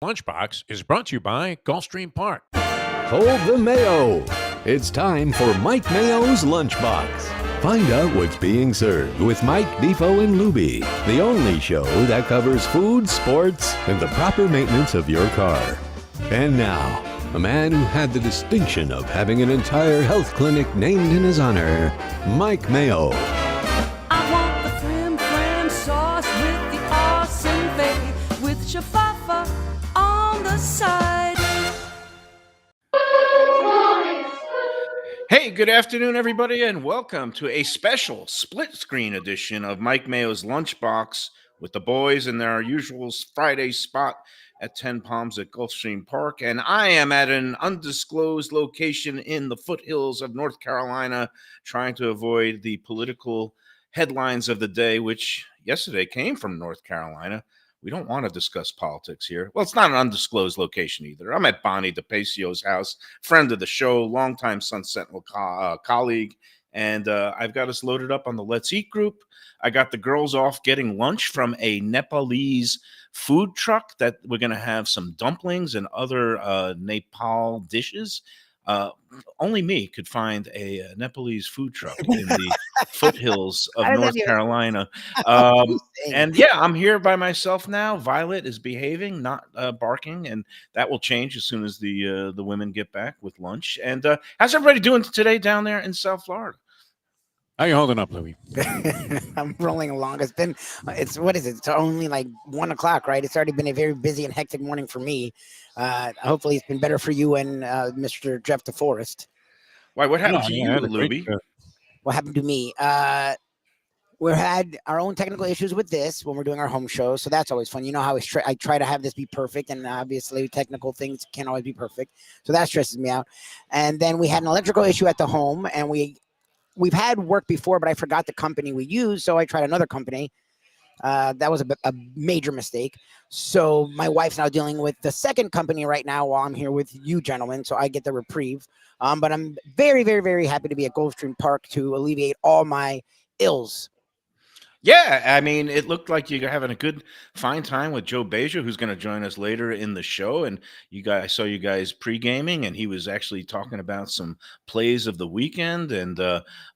Lunchbox is brought to you by Gulfstream Park. Hold the Mayo. It's time for Mike Mayo's Lunchbox. Find out what's being served with Mike, Defo and Lubie, the only show that covers food, sports, and the proper maintenance of your car. And now, a man who had the distinction of having an entire health clinic named in his honor, Mike Mayo. I want the flim flam sauce with the awesome fave with shafafa on the side. Hey, good afternoon, everybody, and welcome to a special split-screen edition of Mike Mayo's Lunchbox with the boys in their usual Friday spot at 10 Palms at Gulfstream Park. And I am at an undisclosed location in the foothills of North Carolina, trying to avoid the political headlines of the day, which yesterday came from North Carolina. We don't want to discuss politics here. Well, it's not an undisclosed location either. I'm at Bonnie DePacio's house, friend of the show, longtime Sun Sentinel colleague, and I've got us loaded up on the Let's Eat group. I got the girls off getting lunch from a Nepalese food truck that we're going to have some dumplings and other Nepal dishes. Only me could find a Nepalese food truck in the foothills of North Carolina. And yeah, I'm here by myself now. Violet is behaving, not barking, and that will change as soon as the women get back with lunch. And how's everybody doing today down there in South Florida? How you holding up, Louie? I'm rolling along. It's what is it? It's only like 1 o'clock, right? It's already been a very busy and hectic morning for me. Hopefully it's been better for you and Mr. Jeff DeForest. Why? What happened to you, Lubie? What happened to me? We had our own technical issues with this when we're doing our home show, so that's always fun. You know how I try to have this be perfect, and obviously technical things can't always be perfect, so that stresses me out. And then we had an electrical issue at the home, and we've had work before, but I forgot the company we used, so I tried another company. That was a major mistake. So my wife's now dealing with the second company right now while I'm here with you gentlemen, so I get the reprieve. But I'm very, very, very happy to be at Gulfstream Park to alleviate all my ills. Yeah, I mean, it looked like you're having a good, fine time with Joe Beja, who's going to join us later in the show. And I saw you guys pre-gaming, and he was actually talking about some plays of the weekend. And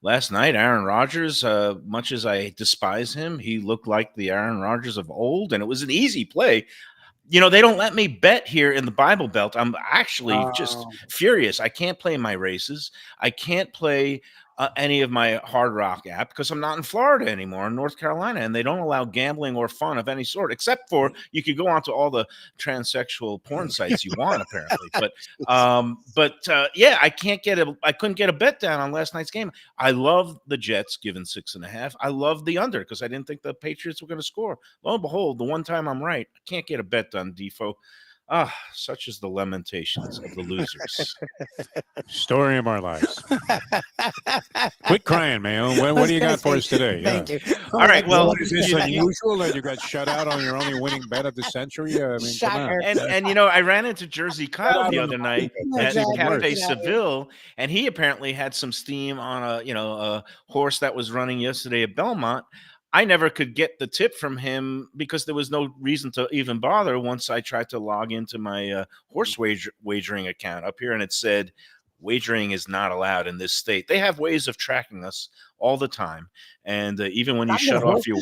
last night, Aaron Rodgers, much as I despise him, he looked like the Aaron Rodgers of old, and it was an easy play. You know, they don't let me bet here in the Bible Belt. I'm actually just furious. I can't play my races. I can't play any of my Hard Rock app because I'm not in Florida anymore, in North Carolina, and they don't allow gambling or fun of any sort, except for you could go onto all the transsexual porn sites you want, apparently. But yeah, I couldn't get a bet down on last night's game. I love the Jets given 6.5. I love the under because I didn't think the Patriots were going to score. Lo and behold, the one time I'm right, I can't get a bet done, Defo. Such is the lamentations of the losers. Story of our lives. Quit crying, Mayo. What do you got for us today? Thank you. All right, well, is this unusual that you got shut out on your only winning bet of the century? I mean, come on. And you know, I ran into Jersey Kyle the other night at Cafe Seville, and he apparently had some steam on a horse that was running yesterday at Belmont. I never could get the tip from him because there was no reason to even bother once I tried to log into my horse wagering account up here, and it said wagering is not allowed in this state. They have ways of tracking us all the time, and even when you shut off your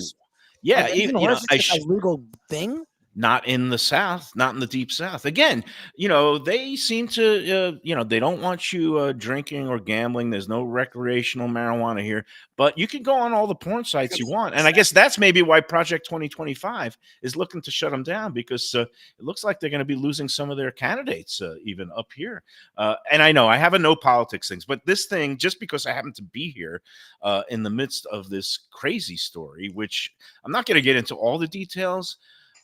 a legal thing. Not in the South, not in the deep South. Again, they seem to, they don't want you drinking or gambling. There's no recreational marijuana here, but you can go on all the porn sites you want. And I guess that's maybe why Project 2025 is looking to shut them down, because it looks like they're going to be losing some of their candidates even up here. And I know I have a no politics things, but this thing, just because I happen to be here in the midst of this crazy story, which I'm not going to get into all the details,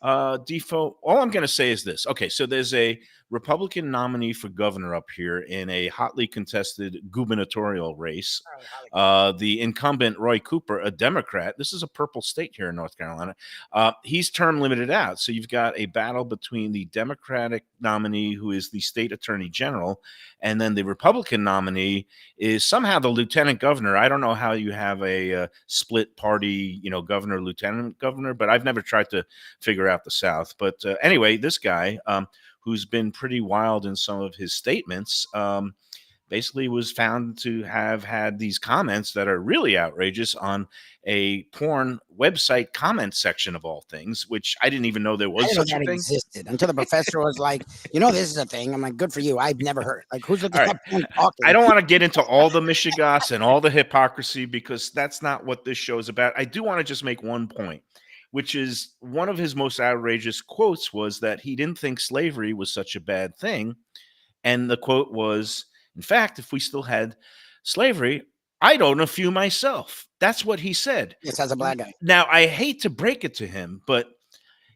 Defo, all I'm going to say is this. Okay, so there's a Republican nominee for governor up here in a hotly contested gubernatorial race. The incumbent Roy Cooper, a Democrat, this is a purple state here in North Carolina, he's term limited out. So you've got a battle between the Democratic nominee, who is the state attorney general, and then the Republican nominee is somehow the lieutenant governor. I don't know how you have a split party, governor, lieutenant governor, but I've never tried to figure out the South. But anyway, this guy, who's been pretty wild in some of his statements, basically was found to have had these comments that are really outrageous on a porn website comment section of all things, which I didn't even know there was such a thing. Existed until the professor was like, this is a thing. I'm like, good for you. I've never heard. Like, who's looking up porn talking? I don't want to get into all the mishigas and all the hypocrisy, because that's not what this show is about. I do want to just make one point, which is one of his most outrageous quotes was that he didn't think slavery was such a bad thing. And the quote was, in fact, if we still had slavery, I'd own a few myself. That's what he said. Yes, as a black guy. Now, I hate to break it to him, but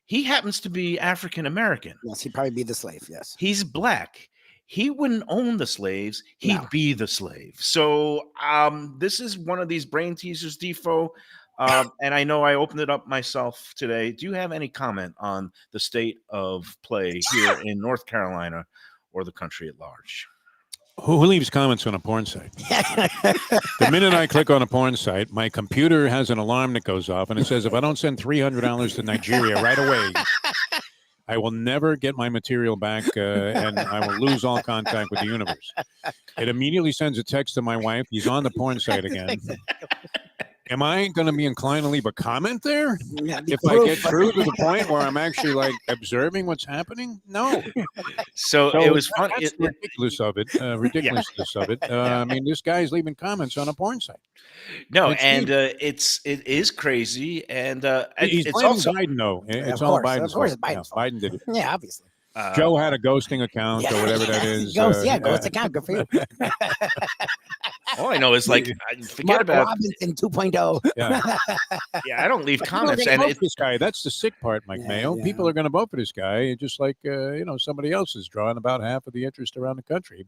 he happens to be African American. Yes, he'd probably be the slave. Yes. He's black. He wouldn't own the slaves. He'd be the slave. So this is one of these brain teasers, Defo. And I know I opened it up myself today. Do you have any comment on the state of play here in North Carolina or the country at large? Who leaves comments on a porn site? The minute I click on a porn site, my computer has an alarm that goes off, and it says if I don't send $300 to Nigeria right away, I will never get my material back, and I will lose all contact with the universe. It immediately sends a text to my wife. He's on the porn site again. Am I going to be inclined to leave a comment there if I get through to the point where I'm actually like observing what's happening? No. So it was fun. That's ridiculous of it. Ridiculousness of it. I mean, this guy's leaving comments on a porn site. No, it is crazy, and he's it's also Biden. No, it's all Biden. Of course, Biden did it. Yeah, obviously. Joe had a ghosting account or whatever that is. Ghost account. Good for you. All I know is forget Mark about Robinson 2.0. Yeah, I don't leave comments. And this guy, that's the sick part, Mike Mayo. Yeah. People are going to vote for this guy, just like somebody else is drawing about half of the interest around the country,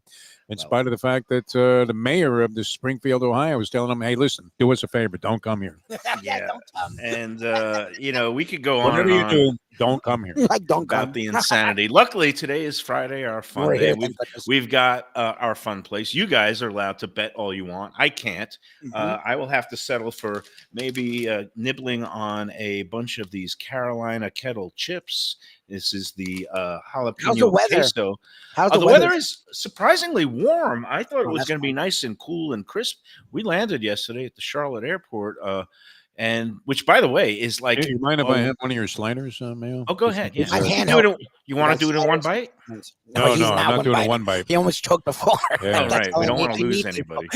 in spite of the fact that the mayor of this Springfield, Ohio, was telling him, "Hey, listen, do us a favor, don't come here." Yeah, don't come. And we could go Whatever on. you do, don't come here. Don't come. About the insanity. Luckily, today is Friday, our fun day. We've got our fun place. You guys are allowed to bet all you want. I can't. I will have to settle for maybe nibbling on a bunch of these Carolina kettle chips. This is the jalapeno queso. The weather is surprisingly warm. I thought it was going to be nice and cool and crisp. We landed yesterday at the Charlotte airport. And which, by the way, is like. Hey, you mind if I have one of your sliders, Mayo? Oh, go ahead. Yeah. You want to do it in one bite? No, I'm not doing a one bite. He almost choked before. Yeah. All right. We don't want to lose anybody.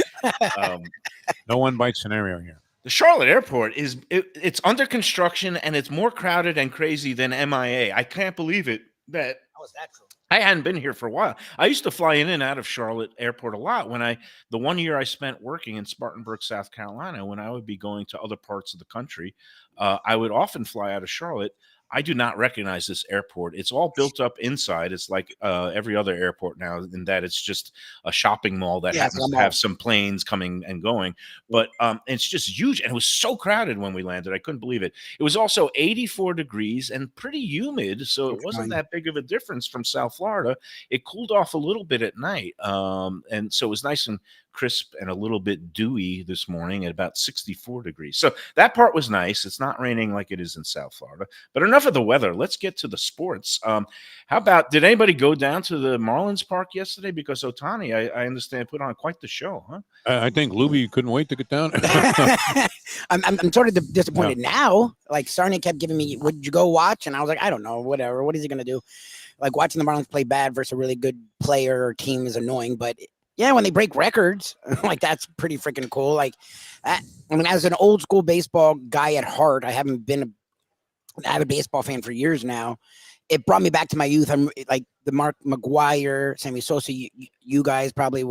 No one bite scenario here. The Charlotte airport it's under construction, and it's more crowded and crazy than MIA. I can't believe it. How is that true? I hadn't been here for a while. I used to fly in and out of Charlotte Airport a lot the 1 year I spent working in Spartanburg, South Carolina, when I would be going to other parts of the country. I would often fly out of Charlotte. I do not recognize this airport. It's all built up inside. It's like every other airport now, in that it's just a shopping mall that happens to have some planes coming and going. But it's just huge. And it was so crowded when we landed. I couldn't believe it. It was also 84 degrees and pretty humid. So it wasn't that big of a difference from South Florida. It cooled off a little bit at night. And so it was nice and crisp and a little bit dewy this morning at about 64 degrees. So that part was nice. It's not raining like it is in South Florida. But enough of the weather. Let's get to the sports. How about, did anybody go down to the Marlins Park yesterday? Because Ohtani, I understand, put on quite the show, huh? I think Lubie couldn't wait to get down. I'm sort of disappointed now. Like, Sarnia kept giving me, would you go watch? And I was like, I don't know, whatever. What is he going to do? Like, watching the Marlins play bad versus a really good player or team is annoying, but yeah, when they break records, like, that's pretty freaking cool. Like, I mean, as an old school baseball guy at heart, I haven't been an avid baseball fan for years now. It brought me back to my youth. I'm like the Mark McGuire, Sammy Sosa, you guys probably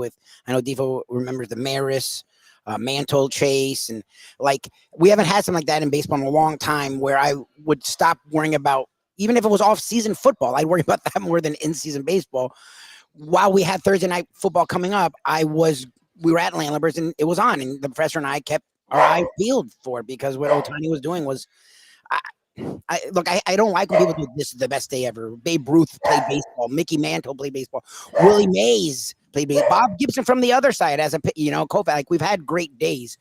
I know Defo remembers the Maris, Mantle, Chase. And like, we haven't had something like that in baseball in a long time, where I would stop worrying about, even if it was off-season football, I'd worry about that more than in-season baseball. While we had Thursday night football coming up, we were at Landlubbers and it was on, and the professor and I kept our eye peeled for it because what Ohtani was doing was, I don't like when people do this is the best day ever. Babe Ruth played baseball. Mickey Mantle played baseball. Willie Mays played baseball. Bob Gibson from the other side as a co-fan. Like we've had great days,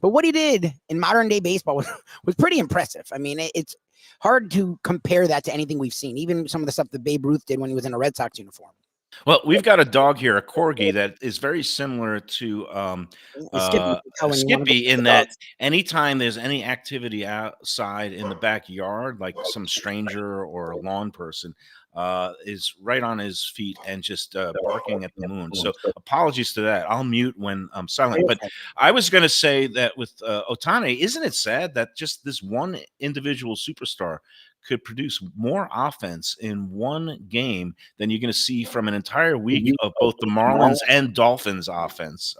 but what he did in modern day baseball was pretty impressive. I mean, it's hard to compare that to anything we've seen. Even some of the stuff that Babe Ruth did when he was in a Red Sox uniform. Well, we've got a dog here, a corgi, that is very similar to Skippy in that anytime there's any activity outside in the backyard, like some stranger or a lawn person, is right on his feet and just barking at the moon. So apologies to that. I'll mute when I'm silent. But I was going to say that with Ohtani, isn't it sad that just this one individual superstar could produce more offense in one game than you're going to see from an entire week of both the Marlins and Dolphins offense?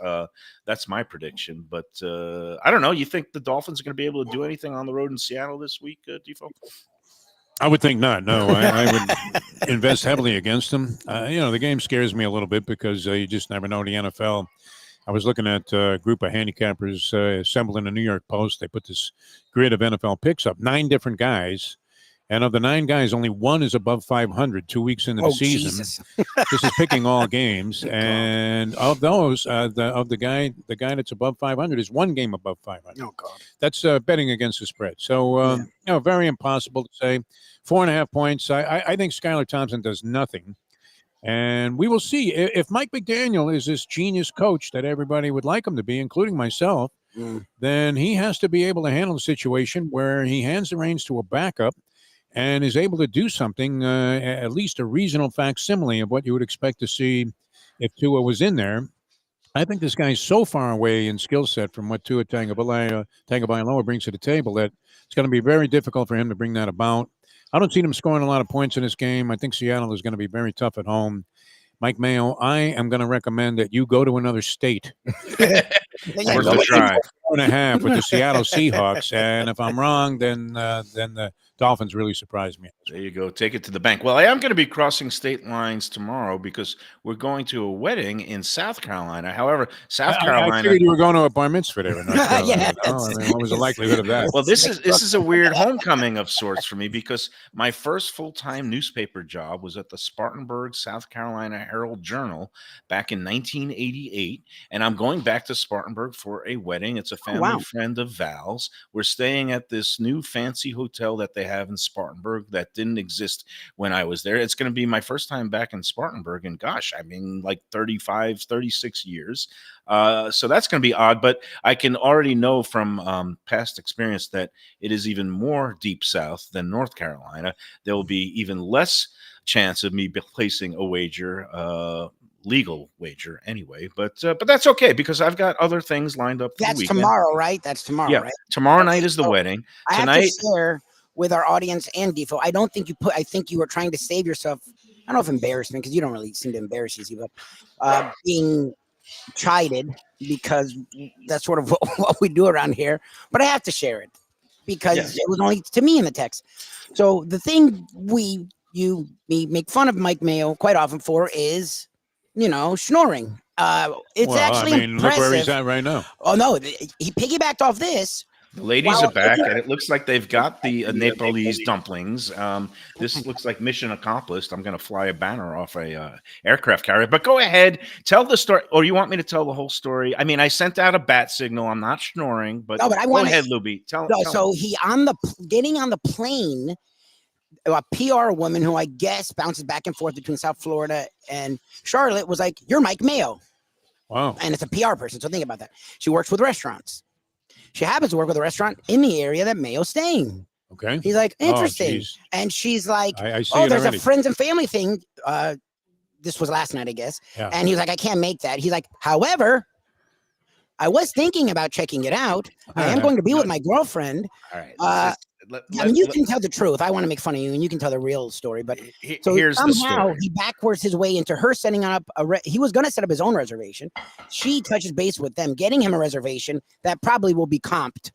That's my prediction. But I don't know. You think the Dolphins are going to be able to do anything on the road in Seattle this week, Defo? I would think not. No, I would invest heavily against them. The game scares me a little bit because you just never know the NFL. I was looking at a group of handicappers assembled in the New York Post. They put this grid of NFL picks up, 9 different guys. And of the 9 guys, only one is above 500 2 weeks into the season. Jesus. This is picking all games. And of those, the guy that's above 500 is 1 game above 500. Oh, God. That's betting against the spread. So, very impossible to say. 4.5 points. I think Skylar Thompson does nothing. And we will see. If Mike McDaniel is this genius coach that everybody would like him to be, including myself, then he has to be able to handle a situation where he hands the reins to a backup and is able to do something, at least a reasonable facsimile of what you would expect to see if Tua was in there. I think this guy's so far away in skill set from what Tua Tagovailoa brings to the table that it's going to be very difficult for him to bring that about. I don't see them scoring a lot of points in this game. I think Seattle is going to be very tough at home. Mike Mayo, I am going to recommend that you go to another state. Worth a try. 4.5 with the Seattle Seahawks, and if I'm wrong, then the Dolphins really surprised me. There you go. Take it to the bank. Well, I am going to be crossing state lines tomorrow because we're going to a wedding in South Carolina. However, South Carolina. I figured you were going to a bar mitzvah there in North Carolina. Yeah, what was the likelihood of that? Well, this is a weird homecoming of sorts for me because my first full-time newspaper job was at the Spartanburg, South Carolina Herald Journal back in 1988, and I'm going back to Spartanburg for a wedding. It's a family friend of Val's. We're staying at this new fancy hotel that they have in Spartanburg that didn't exist when I was there. It's going to be my first time back in Spartanburg, and gosh, I mean, like 36 years. So that's going to be odd, but I can already know from past experience that it is even more deep south than North Carolina. There will be even less chance of me placing a wager, legal wager anyway, but that's okay because I've got other things lined up for That's the weekend. tomorrow, right? That's tomorrow, yeah, right? Tomorrow night is the wedding. Tonight, I have to share with our audience and Defo. I think you were trying to save yourself. I don't know if embarrassment, because you don't really seem to embarrass yourself, but being chided, because that's sort of what we do around here. But I have to share it because it was only to me in the text. So the thing we make fun of Mike Mayo quite often for is, snoring. It's actually impressive. Look where he's at right now. Oh no, he piggybacked off this. The ladies are back, and it looks like they've got the Nepalese dumplings. This looks like mission accomplished. I'm going to fly a banner off a aircraft carrier. But go ahead, tell the story. Or you want me to tell the whole story? I mean, I sent out a bat signal. I'm not snoring, but go ahead, Lubie. Tell. So he getting on the plane. A PR woman who I guess bounces back and forth between South Florida and Charlotte was like, "You're Mike Mayo." Wow. And it's a PR person. So think about that. She works with restaurants. She happens to work with a restaurant in the area that Mayo's staying. Okay. He's like, interesting. And she's like, I see there's already. a friends and family thing. This was last night, I guess. Yeah. And he was like, I can't make that. He's like, however, I was thinking about checking it out. I am going to be with my girlfriend. All right. You can tell the truth. I want to make fun of you, and you can tell the real story. But here's the story. He backwards his way into her setting up he was going to set up his own reservation. She touches base with them, getting him a reservation that probably will be comped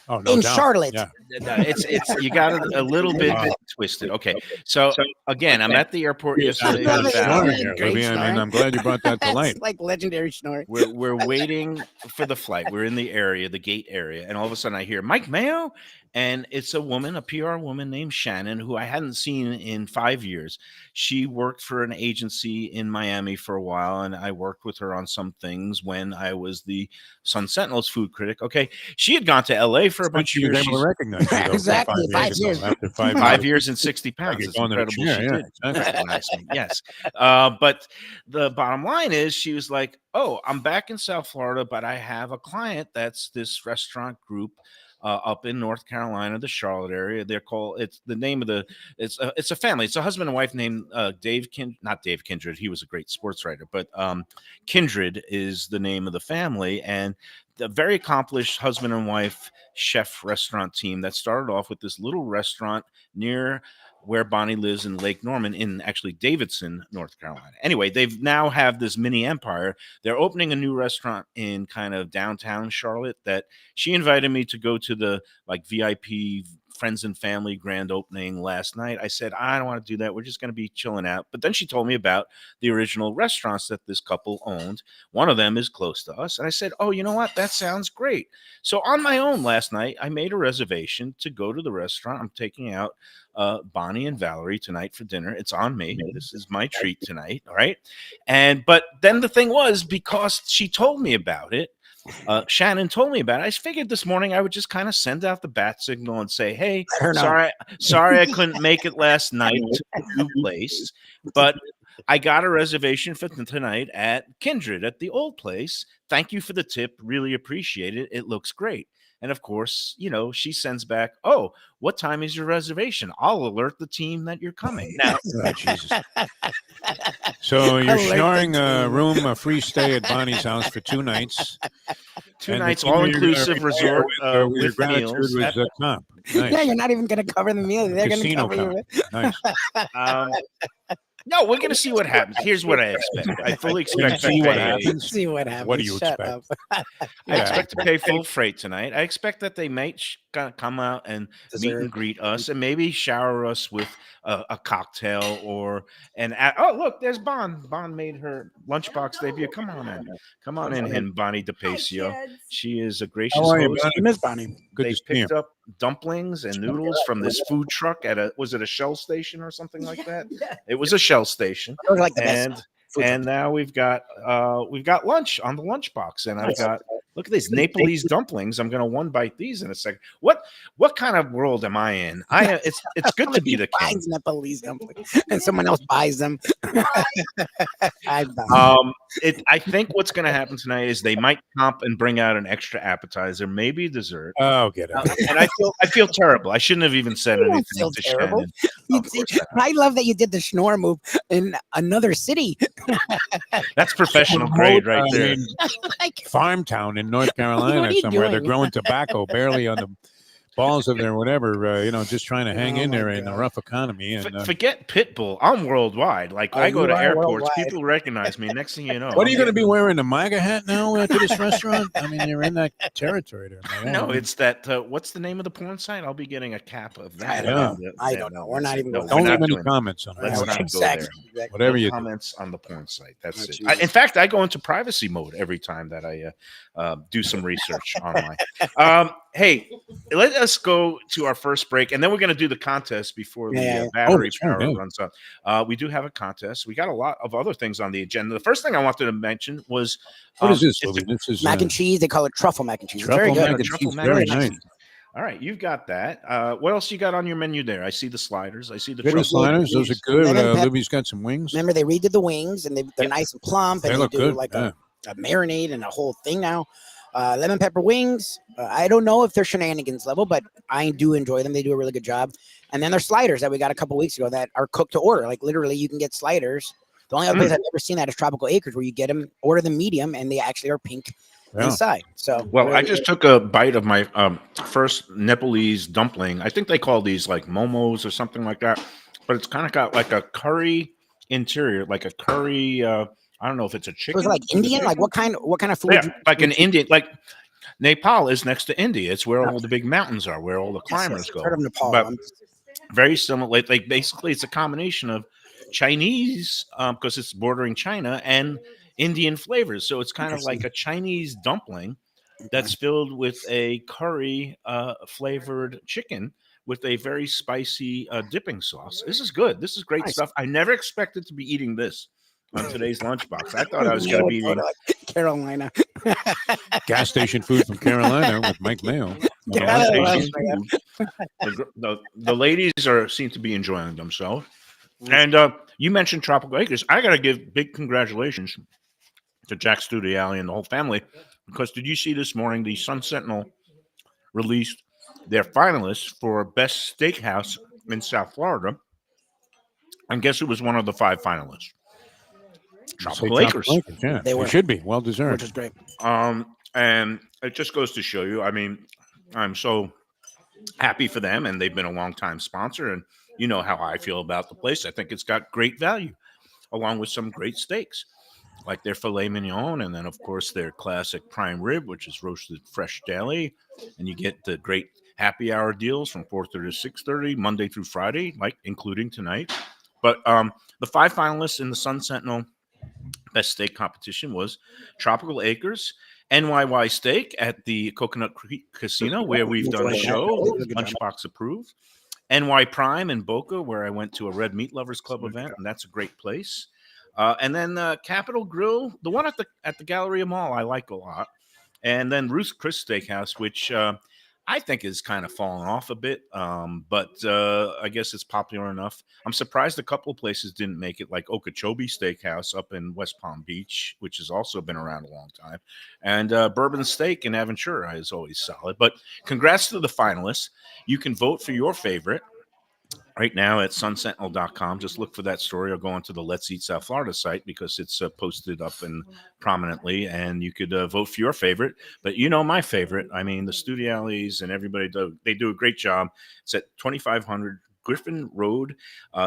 Oh, no in doubt. Charlotte. Yeah. No, it's you got it a little bit twisted. Okay, no, it's you got it a little bit twisted. Okay, so again, I'm at the airport yesterday love from it. Valley. Snoring It's there, great Libby. I mean, snoring. I'm glad you brought that to light. It's like legendary snoring. We're waiting for the flight. We're in the area, the gate area, and all of a sudden I hear Mike Mayo, and it's a woman, a PR woman named Shannon, who I hadn't seen in 5 years. She worked for an agency in Miami for a while, and I worked with her on some things when I was the Sun Sentinel's food critic. Okay, she had gone to LA for a bunch of She was years. able to She's recognize you, though, Exactly, 5 ago, years. After 5 years and 60 pounds. you're It's going to the incredible. chair, She yeah, did exactly. recognize me. Yes. But the bottom line is she was like, "Oh, I'm back in South Florida, but I have a client that's this restaurant group up in North Carolina, the Charlotte area. They're called. It's the name of the. It's a family. It's a husband and wife named not Dave Kindred. He was a great sports writer, but Kindred is the name of the family, and the very accomplished husband and wife chef restaurant team that started off with this little restaurant near where Bonnie lives in Lake Norman in actually Davidson, North Carolina. Anyway, they've now have this mini empire. They're opening a new restaurant in kind of downtown Charlotte that she invited me to go to the like VIP friends and family grand opening last night. I said, I don't want to do that. We're just going to be chilling out. But then she told me about the original restaurants that this couple owned. One of them is close to us. And I said, oh, you know what? That sounds great. So on my own last night, I made a reservation to go to the restaurant. I'm taking out Bonnie and Valerie tonight for dinner. It's on me. This is my treat tonight. All right. But then the thing was, because she told me about it, Shannon told me about it. I figured this morning I would just kind of send out the bat signal and say, hey, Let her know. sorry I couldn't make it last night to the new place, but I got a reservation for tonight at Kindred at the old place. Thank you for the tip. Really appreciate it. It looks great. And of course, she sends back, oh, what time is your reservation? I'll alert the team that you're coming. Now, Oh, Jesus. So you're sharing a free stay at Bonnie's house for 2 nights. two And the nights, team you're all-inclusive gonna resort your with gratitude meals. was top. Yeah, Nice. you're not even going to cover the meal. They're going to Casino cover you. count. Nice. No, we're going to see what happens. Here's what I expect. I fully Will you expect to see what pay. happens? See what happens. What do you Shut expect? up. I expect to pay full freight tonight. I expect that they might come out and meet Dessert. and greet us, and maybe shower us with a cocktail oh, look, there's Bond. Bond made her lunchbox debut. Come on in, Bonnie DePacio. She is a gracious How are you, host. Bonnie? Miss Bonnie. Good They to see you. picked up dumplings and noodles from this food truck was it a Shell station or something like that? It was a Shell station. Those are like the best. And food and now we've got lunch on the lunchbox, and I've got look at these Nepalese dumplings. I'm gonna one bite these in a second. What kind of world am I in? It's good to be the king. Finds Nepalese dumplings and someone else buys them. I think what's gonna happen tonight is they might comp and bring out an extra appetizer, maybe dessert. Oh, get out. And I feel terrible. I shouldn't have even said You don't anything feel to terrible. Shannon. Of course not. I love that you did the schnorr move in another city. That's professional grade right there. Like, Farm town in North What Carolina are you somewhere. They're doing? growing tobacco barely on the balls of their whatever, just trying to hang Oh in my there in the God. rough economy. And Forget Pitbull. I'm worldwide. Like Oh, I go you to are airports, worldwide. people recognize me. Next thing you know, what are you going to be getting- wearing? A MAGA hat now to this restaurant? I mean, you're in that territory there. Man. No, it's that. What's the name of the porn site? I'll be getting a cap of that. I don't know. I don't know. We're not even going Don't we're leave not any doing that. comments on it. Let's not go exactly. there. Whatever No you do. comments on the porn site. That's Oh, it. Jesus. In fact, I go into privacy mode every time that I do some research online. Hey, let us go to our first break, and then we're going to do the contest before the Yeah. battery that's right, power yeah. runs out. We do have a contest. We got a lot of other things on the agenda. The first thing I wanted to mention was What is this, it's Louie? This is mac and cheese. They call it truffle mac and cheese. It's very truffle good. mac and Truffle cheese. mac Very and nice. cheese. All right, you've got that. What else you got on your menu there? I see the sliders. I see the Good truffle. sliders. Those are good. Lemon pepper. Libby's got some wings. Remember, they redid the wings and they're Yeah. nice and plump. They And look do good. like Yeah. a marinade and a whole thing now. Lemon pepper wings. I don't know if they're shenanigans level, but I do enjoy them. They do a really good job. And then there's sliders that we got a couple weeks ago that are cooked to order. Like literally, you can get sliders. The only other place I've ever seen that is Tropical Acres, where you get them, order them medium, and they actually are pink Yeah. inside. So Well, I just took a bite of my first Nepalese dumpling. I think they call these like momos or something like that, but it's kind of got like a curry interior, like a curry. I don't know if it's a chicken. was it like Indian? Like what kind of food? Yeah, like an Indian, like Nepal is next to India. It's where all the big mountains are, where all the climbers I've go. heard of Nepal. But very similar. Like basically, it's a combination of Chinese, because it's bordering China, and Indian flavors. So it's kind of like a Chinese dumpling that's filled with a curry flavored chicken with a very spicy dipping sauce. This is good. This is great stuff. I never expected to be eating this on today's lunchbox. I thought I was going to be eating Carolina. Gas station food from Carolina with Mike Mayo. gas station food. The ladies seem to be enjoying themselves. And you mentioned Tropical Acres. I got to give big congratulations to Jack Studiali and the whole family, because did you see this morning the Sun Sentinel released their finalists for Best Steakhouse in South Florida? And guess who was one of the 5 finalists? Tropical Acres. Yeah, They should be well deserved. Which is great. And it just goes to show you, I mean, I'm so happy for them, and they've been a long-time sponsor, and you know how I feel about the place. I think it's got great value, along with some great steaks, like their filet mignon, and then, of course, their classic prime rib, which is roasted fresh daily, and you get the great happy hour deals from 4:30 to 6:30, Monday through Friday, like including tonight. But the 5 finalists in the Sun Sentinel Best Steak competition was Tropical Acres, NYY Steak at the Coconut Creek Casino, where we've done a show, Lunchbox approved. NY Prime in Boca, where I went to a Red Meat Lovers Club event, and that's a great place. And then Capitol Grill, the one at the Galleria Mall, I like a lot. And then Ruth's Chris Steakhouse, which I think is kind of fallen off a bit, but I guess it's popular enough. I'm surprised a couple of places didn't make it, like Okeechobee Steakhouse up in West Palm Beach, which has also been around a long time. And Bourbon Steak in Aventura is always solid. But congrats to the finalists. You can vote for your favorite right now at sunsentinel.com. Just look for that story, or go onto the Let's Eat South Florida site, because it's posted up and prominently, and you could vote for your favorite. But you know my favorite. I mean, the Studialis and everybody, they do a great job. It's at 2500 Griffin Road.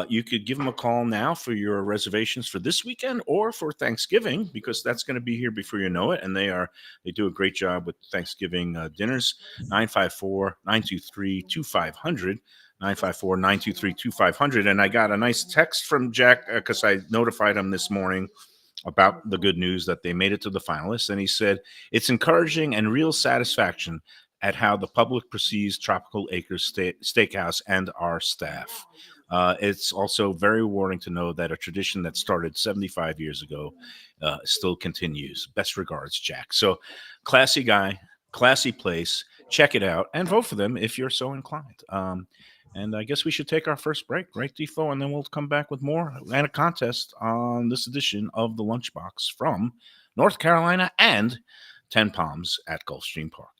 You could give them a call now for your reservations for this weekend or for Thanksgiving, because that's going to be here before you know it. And they do a great job with Thanksgiving dinners. 954-923-2500. 954-923-2500. And I got a nice text from Jack, because I notified him this morning about the good news that they made it to the finalists. And he said, it's encouraging and real satisfaction at how the public perceives Tropical Acres Steakhouse and our staff. It's also very rewarding to know that a tradition that started 75 years ago still continues. Best regards, Jack. So classy guy, classy place. Check it out and vote for them if you're so inclined. And I guess we should take our first break, right, Defo? And then we'll come back with more and a contest on this edition of the Lunchbox from North Carolina and 10 Palms at Gulfstream Park.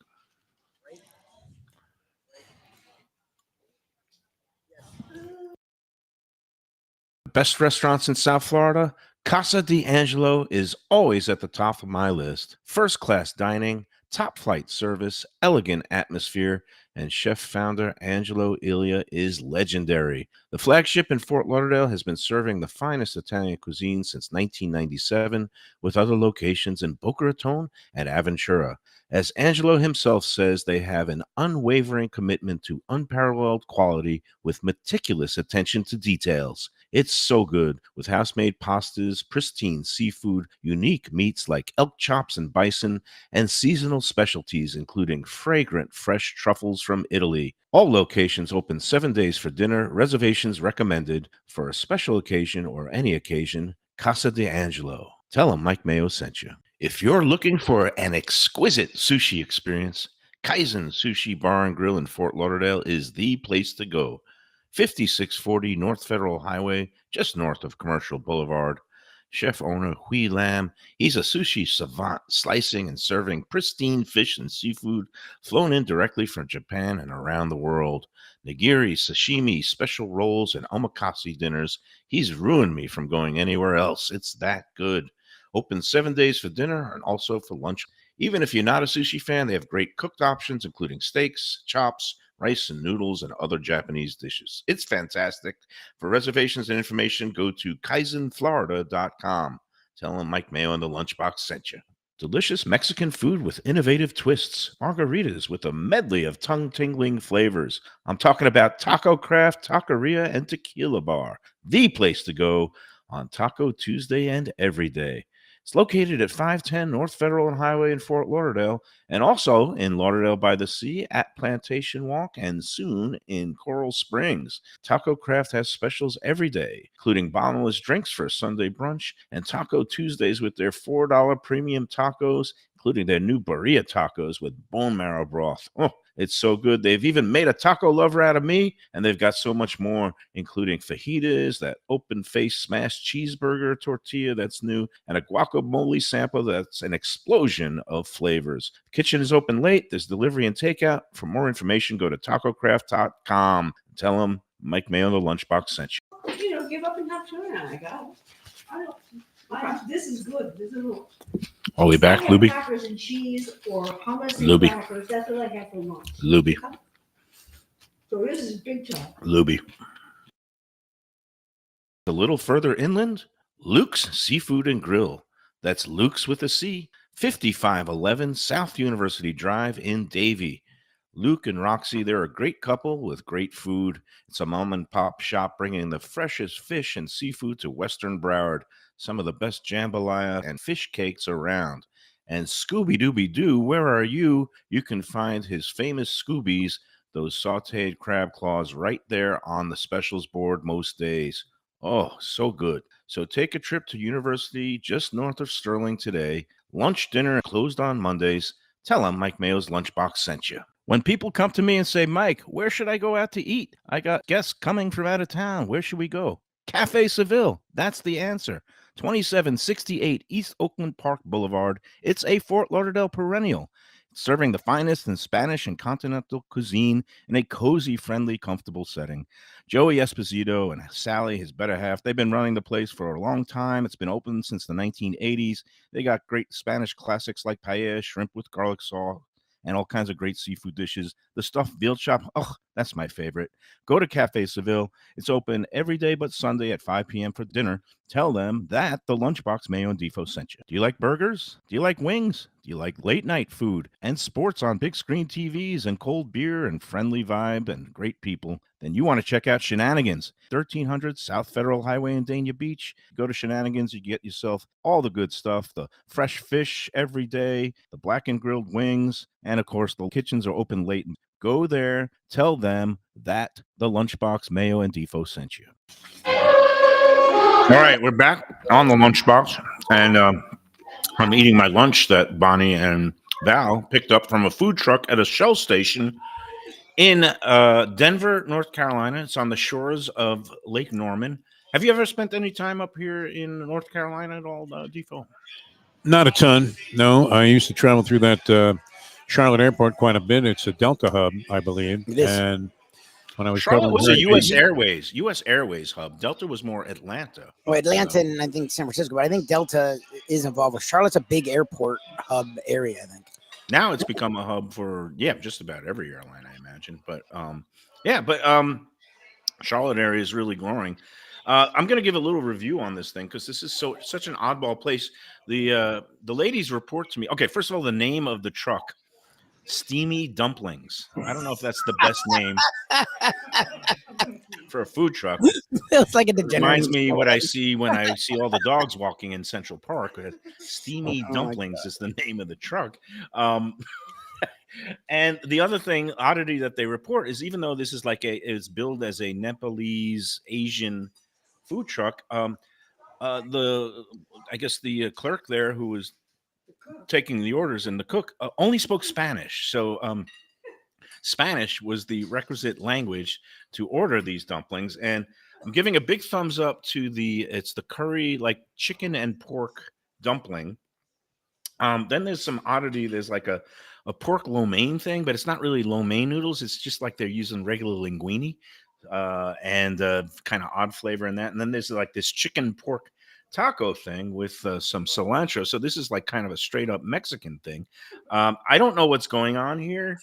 Best restaurants in South Florida? Casa D'Angelo is always at the top of my list. First-class dining, top-flight service, elegant atmosphere, and chef-founder Angelo Ilia is legendary. The flagship in Fort Lauderdale has been serving the finest Italian cuisine since 1997, with other locations in Boca Raton and Aventura. As Angelo himself says, they have an unwavering commitment to unparalleled quality with meticulous attention to details. It's so good, with house-made pastas, pristine seafood, unique meats like elk chops and bison, and seasonal specialties including fragrant fresh truffles from Italy. All locations open 7 days for dinner. Reservations recommended for a special occasion or any occasion. Casa D'Angelo. Tell them Mike Mayo sent you. If you're looking for an exquisite sushi experience, Kaizen Sushi Bar and Grill in Fort Lauderdale is the place to go. 5640 North Federal Highway, just north of Commercial Boulevard. Chef owner Hui Lam, he's a sushi savant, slicing and serving pristine fish and seafood flown in directly from Japan and around the world. Nigiri, sashimi, special rolls, and omakase dinners. He's ruined me from going anywhere else. It's that good. Open 7 days for dinner and also for lunch. Even if you're not a sushi fan, they have great cooked options, including steaks, chops, rice and noodles, and other Japanese dishes. It's fantastic. For reservations and information, go to kaizenflorida.com. Tell them Mike Mayo and the Lunchbox sent you. Delicious Mexican food with innovative twists. Margaritas with a medley of tongue-tingling flavors. I'm talking about Taco Craft, Taqueria, and Tequila Bar. The place to go on Taco Tuesday and every day. It's located at 510 North Federal and Highway in Fort Lauderdale, and also in Lauderdale by the Sea at Plantation Walk, and soon in Coral Springs. Taco Craft has specials every day, including bottomless drinks for Sunday brunch and Taco Tuesdays with their $4 premium tacos, including their new burrito tacos with bone marrow broth. Oh, it's so good. They've even made a taco lover out of me, and they've got so much more, including fajitas, that open-faced smashed cheeseburger tortilla that's new, and a guacamole sample that's an explosion of flavors. The kitchen is open late. There's delivery and takeout. For more information, go to tacocraft.com. Tell them Mike Mayo, the Lunchbox, sent you. You know, give up and have tuna. I got it. This is good. This is good. Are we back, I have Lubie? crackers and cheese or hummus and Lubie. crackers. That's what I have for lunch. Lubie. So this is big time. Lubie. A little further inland, Luke's Seafood and Grill. That's Luke's with a C. 5511 South University Drive in Davie. Luke and Roxy, they're a great couple with great food. It's a mom and pop shop bringing the freshest fish and seafood to Western Broward. Some of the best jambalaya and fish cakes around. And Scooby-Dooby-Doo, where are you? You can find his famous Scoobies, those sauteed crab claws, right there on the specials board most days. Oh, so good. So take a trip to University just north of Sterling today. Lunch, dinner, closed on Mondays. Tell them Mike Mayo's Lunchbox sent you. When people come to me and say, Mike, where should I go out to eat? I got guests coming from out of town. Where should we go? Cafe Seville. That's the answer. 2768 East Oakland Park Boulevard. It's a Fort Lauderdale perennial, serving the finest in Spanish and continental cuisine in a cozy, friendly, comfortable setting. Joey Esposito and Sally, his better half, they've been running the place for a long time. It's been open since the 1980s. They got great Spanish classics like paella, shrimp with garlic sauce, and all kinds of great seafood dishes. The stuffed veal chop, oh, that's my favorite. Go to Cafe Seville. It's open every day but Sunday at 5 p.m. for dinner. Tell them that the Lunchbox Mayo and Defo sent you. Do you like burgers? Do you like wings? Do you like late night food and sports on big screen TVs and cold beer and friendly vibe and great people? Then you want to check out Shenanigans, 1300 South Federal Highway in Dania Beach. Go to Shenanigans, you get yourself all the good stuff, the fresh fish every day, the black and grilled wings, and of course the kitchens are open late. Go there, tell them that the Lunchbox Mayo and Defo sent you. All right, we're back on the Lunchbox, and I'm eating my lunch that Bonnie and Val picked up from a food truck at a Shell station in Denver, North Carolina. It's on the shores of Lake Norman. Have you ever spent any time up here in North Carolina at all, Defo? Not a ton. No, I used to travel through that Charlotte airport quite a bit. It's a Delta hub, I believe. It is. And when I was Charlotte was a covering U.S. Airways hub. Delta was more Atlanta. Oh, Atlanta and I think San Francisco, but I think Delta is involved with Charlotte's a big airport hub area, I think. Now it's become a hub for just about every airline, I imagine. But Charlotte area is really growing. I'm going to give a little review on this thing because this is such an oddball place. The ladies report to me. Okay, first of all, the name of the truck, Steamy Dumplings. I don't know if that's the best name for a food truck. It's like a degenerate. Reminds me what I see when I see all the dogs walking in Central Park. Steamy Dumplings is the name of the truck. And the other oddity that they report is, even though this is is billed as a Nepalese Asian food truck, I guess the clerk there who was taking the orders and the cook only spoke Spanish. So Spanish was the requisite language to order these dumplings. And I'm giving a big thumbs up to it's the curry, like chicken and pork dumpling. Then there's some oddity. There's like a pork lo mein thing, but it's not really lo mein noodles. It's just like they're using regular linguine and kind of odd flavor in that. And then there's like this chicken pork taco thing with some cilantro. So this is like kind of a straight up Mexican thing. I don't know what's going on here.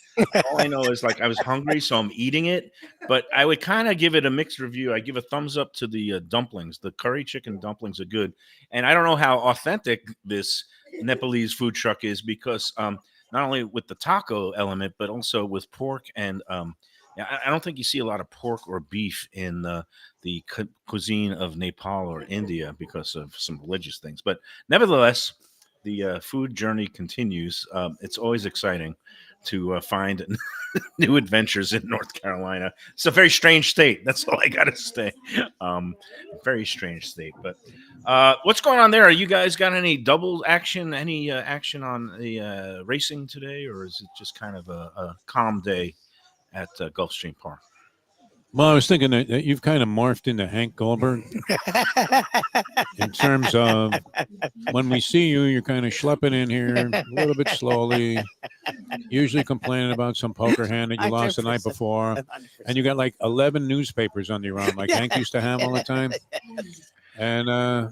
All I know is like I was hungry, so I'm eating it. But I would kind of give it a mixed review. I give a thumbs up to the dumplings. The curry chicken dumplings are good, and I don't know how authentic this Nepalese food truck is because not only with the taco element, but also with pork and yeah, I don't think you see a lot of pork or beef in the cuisine of Nepal or India because of some religious things. But nevertheless, the food journey continues. It's always exciting to find new adventures in North Carolina. It's a very strange state. That's all I got to say. Very strange state. But what's going on there? Are you guys got any double action, any action on the racing today, or is it just kind of a calm day at Gulfstream Park? Well, I was thinking that you've kind of morphed into Hank Goldberg in terms of when we see you, you're kind of schlepping in here a little bit slowly, usually complaining about some poker hand that you lost the night before, 100%. and you got like 11 newspapers under your arm, like Hank used to have all the time. And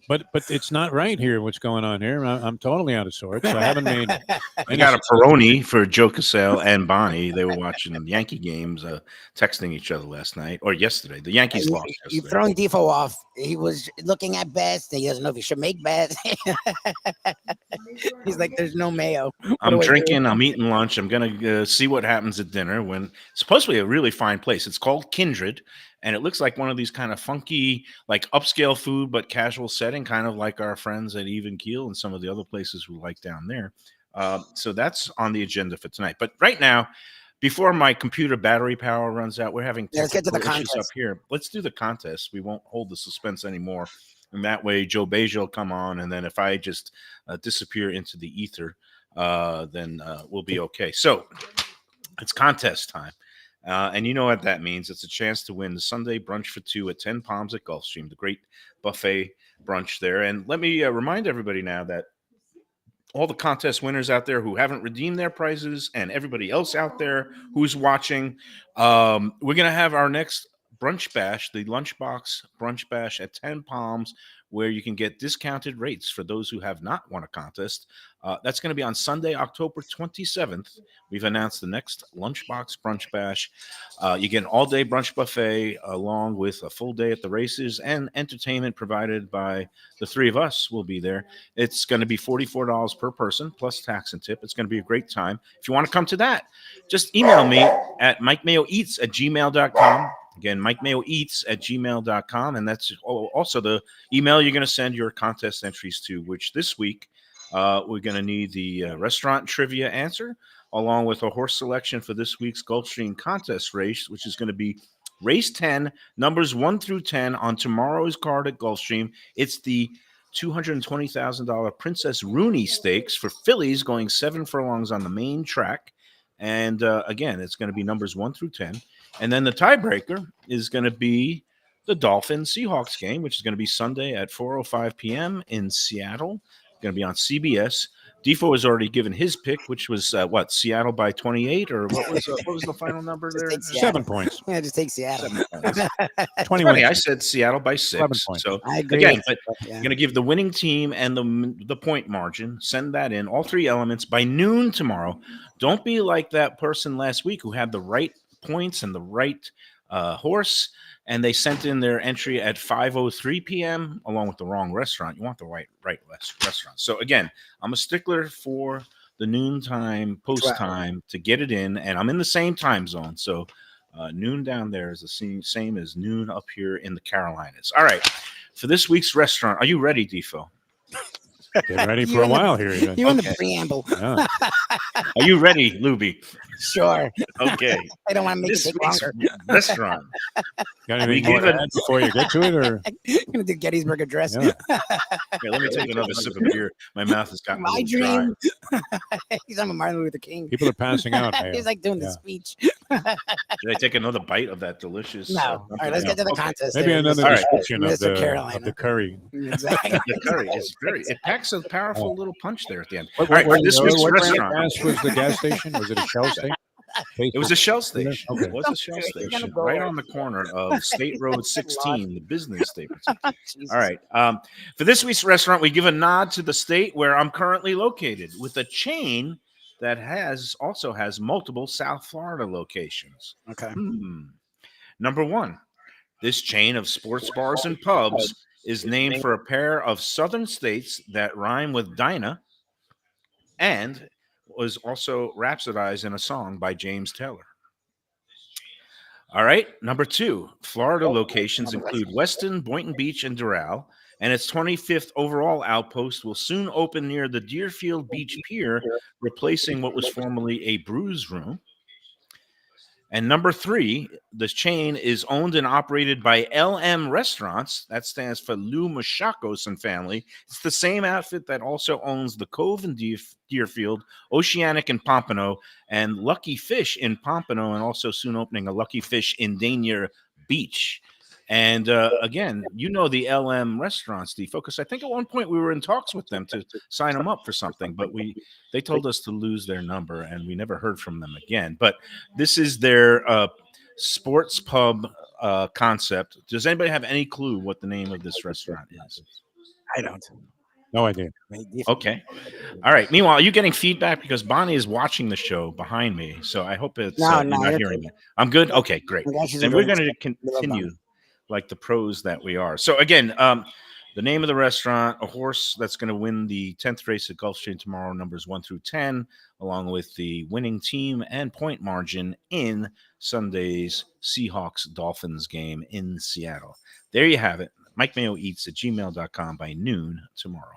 but it's not right here. What's going on here? I'm totally out of sorts. I haven't made. I got a Peroni for Joe Cassell and Bonnie. They were watching the Yankee games, texting each other last night or yesterday. The Yankees lost yesterday. You've thrown Defo off. He was looking at bets. He doesn't know if he should make bets. He's like, there's no Mayo. I'm drinking. I'm eating lunch. I'm going to see what happens at dinner when it's supposed to be a really fine place. It's called Kindred. And it looks like one of these kind of funky, like upscale food, but casual setting, kind of like our friends at Even Keel and some of the other places we like down there. So that's on the agenda for tonight. But right now, before my computer battery power runs out, we're having let's get to the technical issues contest up here. Let's do the contest. We won't hold the suspense anymore. And that way, Joe Beja will come on. And then if I just disappear into the ether, then we'll be okay. So it's contest time. And you know what that means. It's a chance to win the Sunday brunch for two at 10 Palms at Gulfstream, the great buffet brunch there. And let me remind everybody now that all the contest winners out there who haven't redeemed their prizes and everybody else out there who's watching, we're going to have our next brunch bash, the Lunchbox brunch bash at 10 Palms, where you can get discounted rates for those who have not won a contest. That's going to be on Sunday, October 27th. We've announced the next Lunchbox Brunch Bash. You get an all-day brunch buffet along with a full day at the races and entertainment provided by the three of us will be there. It's going to be $44 per person plus tax and tip. It's going to be a great time. If you want to come to that, just email me at mikemayoeats@gmail.com. Again, mikemayoeats@gmail.com. And that's also the email you're going to send your contest entries to, which this week we're going to need the restaurant trivia answer, along with a horse selection for this week's Gulfstream contest race, which is going to be race 10, numbers 1 through 10 on tomorrow's card at Gulfstream. It's the $220,000 Princess Rooney Stakes for fillies going 7 furlongs on the main track. And again, it's going to be numbers 1 through 10. And then the tiebreaker is going to be the Dolphins-Seahawks game, which is going to be Sunday at 4:05 p.m. in Seattle. Going to be on CBS. Defo has already given his pick, which was Seattle by 28, or what was the final number there? 7 points. Yeah, just take Seattle. 21. I said Seattle by 6. So I agree. again, but you're going to give the winning team and the point margin. Send that in, all three elements by noon tomorrow. Don't be like that person last week who had the right points and the right horse, and they sent in their entry at 5:03 p.m. along with the wrong restaurant. You want the right restaurant. So again, I'm a stickler for the noontime post time to get it in, and I'm in the same time zone. So noon down there is the same as noon up here in the Carolinas. All right, for this week's restaurant, are you ready, Defo? Get ready for a while here. Even. You in the preamble. Yeah. Are you ready, Lubie? Sure. Okay. I don't want to make This it take week's longer. restaurant. Got anything more to add before you get to it, or I'm gonna do Gettysburg Address. Yeah. Yeah, let me take another sip of beer. My mouth has gotten a My little dry. dream. He's on Martin Luther King. people are passing out? Mayo. He's like doing the Yeah. speech. Did I take another bite of that delicious? No. All right, let's get to the Okay. contest. Maybe there. another All right. description of Mr. Carolina. the curry. Exactly. The curry is it packs a powerful little punch there at the end. What, All right, for this week's what brand of restaurant. gas was the gas station? Was it a Shell station? It was a Shell station. Okay. It was a Shell You're gonna station go right there. on the corner of State Road 16, the business statement. Jesus. All right. For this week's restaurant, we give a nod to the state where I'm currently located with a chain that also has multiple South Florida locations. Okay. Number one, this chain of sports bars and pubs is named for a pair of southern states that rhyme with Dinah and was also rhapsodized in a song by James Taylor. All right. Number two, Florida locations include Weston, Boynton Beach, and Doral, and its 25th overall outpost will soon open near the Deerfield Beach Pier, replacing what was formerly a brews room. And number three, the chain is owned and operated by LM Restaurants. That stands for Lou Machakos and Family. It's the same outfit that also owns the Cove in Deerfield, Oceanic in Pompano, and Lucky Fish in Pompano, and also soon opening a Lucky Fish in Dania Beach. And again, you know the LM Restaurants, Defo, because I think at one point we were in talks with them to sign them up for something, but they told us to lose their number, and we never heard from them again. But this is their sports pub concept. Does anybody have any clue what the name of this restaurant is? I don't. No idea. Okay. All right. Meanwhile, are you getting feedback? Because Bonnie is watching the show behind me, so I hope it's No, you're no, not you're hearing good. it. I'm good? Okay, great. Yeah, she's Then we're enjoying going to it. We love continue like the pros that we are. So again, the name of the restaurant, a horse that's going to win the 10th race at Gulfstream tomorrow, numbers 1 through 10, along with the winning team and point margin in Sunday's Seahawks-Dolphins game in Seattle. There you have it. MikeMayoEats@gmail.com by noon tomorrow.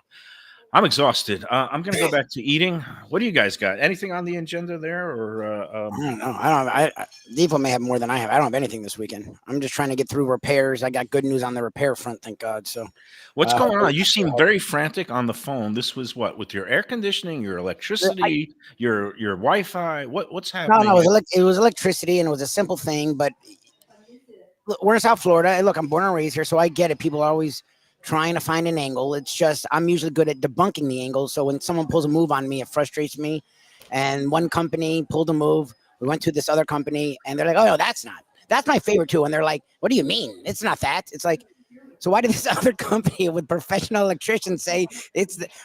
I'm exhausted. I'm going to go back to eating. What do you guys got? Anything on the agenda there? Or I don't know. I Defo may have more than I have. I don't have anything this weekend. I'm just trying to get through repairs. I got good news on the repair front, thank God. So what's going on? You seem very frantic on the phone. This was what, with your air conditioning, your electricity, your Wi-Fi? What's happening? no, it was electricity, and it was a simple thing. But look, we're in South Florida. And look, I'm born and raised here, so I get it. People are always trying to find an angle. It's just I'm usually good at debunking the angle. So when someone pulls a move on me, it frustrates me. And one company pulled a move. We went to this other company, and they're like, "Oh no, that's my favorite too." And they're like, "What do you mean? It's not that." It's like, so why did this other company with professional electricians say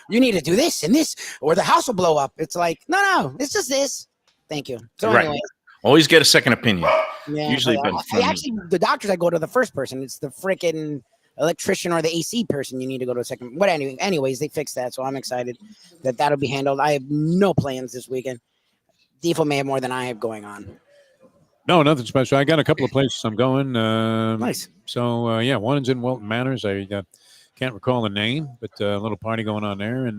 you need to do this and this, or the house will blow up? It's like, no, it's just this. Thank you. So Right. anyway, Always get a second opinion. yeah, Usually, but, but actually, the doctors I go to the first person. It's the freaking electrician or the AC person you need to go to a second. But anyways, they fixed that, so I'm excited that that'll be handled. I have no plans this weekend. Defo may have more than I have going on. No, nothing special. I got a couple of places I'm going. Nice. So, yeah, one's in Wilton Manors. I can't recall the name, but a little party going on there. And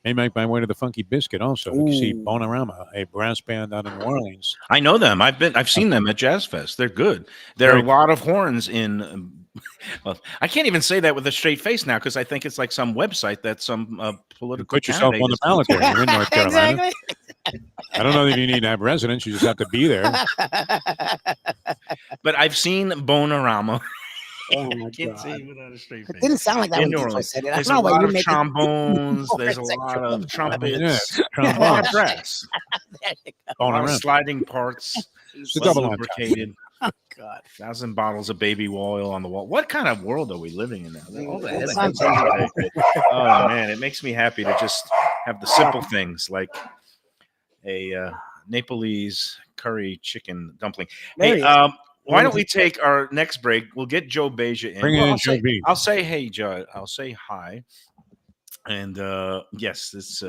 may make my way to the Funky Biscuit also. You can see Ooh. Bonarama, a brass band out in New Orleans. I know them. I've seen them at Jazz Fest. They're good. There are a lot of horns in. Well, I can't even say that with a straight face now because I think it's like some website that some political. Put yourself on the ballot there. You're in North Carolina. Exactly. I don't know if you need to have residence. You just have to be there. But I've seen Bonarama. Oh my I can't God. say it without a straight face. It didn't sound like that In when New Defo Orleans. said it. I There's don't a know why lot you of make it trombones. more There's a lot sexual. of trumpets. Yeah, A lot of trombones. brass. A lot of Bonarama. sliding parts. It's a double on. lubricated. God. 1,000 bottles of baby oil on the wall. What kind of world are we living in now? All the It's headaches not today. Oh man, it makes me happy to just have the simple things like a Nepalese curry chicken dumpling. There Hey, you go. why don't we take our next break? We'll get Joe Beja in. Bring Well, in Joe B. I'll say hey, Joe. I'll say hi. And yes, it's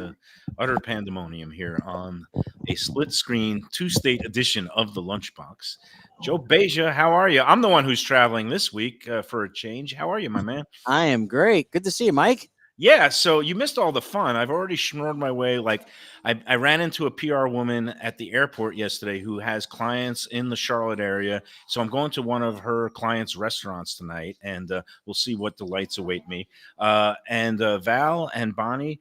utter pandemonium here on a split screen 2-state edition of the Lunchbox. Joe Beja, how are you? I'm the one who's traveling this week for a change. How are you, my man? I am great. Good to see you, Mike. Yeah, so you missed all the fun. I've already schnorred my way. Like I ran into a PR woman at the airport yesterday who has clients in the Charlotte area. So I'm going to one of her clients' restaurants tonight, and we'll see what delights await me. And Val and Bonnie,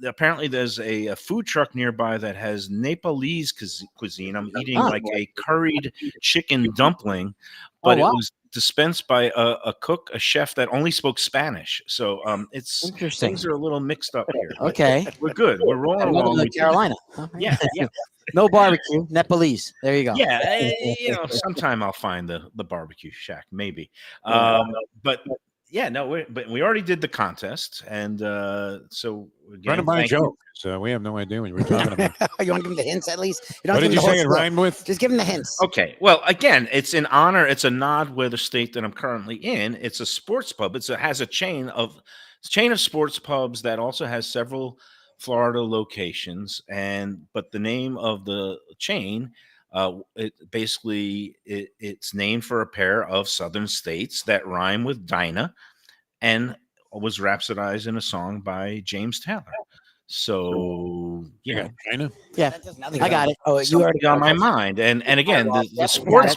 apparently there's a food truck nearby that has Nepalese cuisine. I'm eating like a curried chicken dumpling, but Oh, wow. dispensed by a cook, a chef that only spoke Spanish. So it's Interesting. things are a little mixed up here. But Okay. we're good. We're rolling Another along. like Carolina. Yeah, yeah. No barbecue. Nepalese. There you go. Yeah, sometime I'll find the barbecue shack, maybe. But yeah, no, we already did the contest, and so again, Run it by thank you. Joe. So we have no idea what you were talking about. You want to give him the hints at least? You don't What have did to you give him the say it whole spiel. rhymed with? Just give him the hints. Okay, well, again, it's an honor. It's a nod with the state that I'm currently in. It's a sports pub. It has a chain of sports pubs that also has several Florida locations, but the name of the chain. It's named for a pair of southern states that rhyme with Dinah, and was rhapsodized in a song by James Taylor. So You got China? Yeah. That does nothing. I got it. Oh, you already on my mind, and again, the sports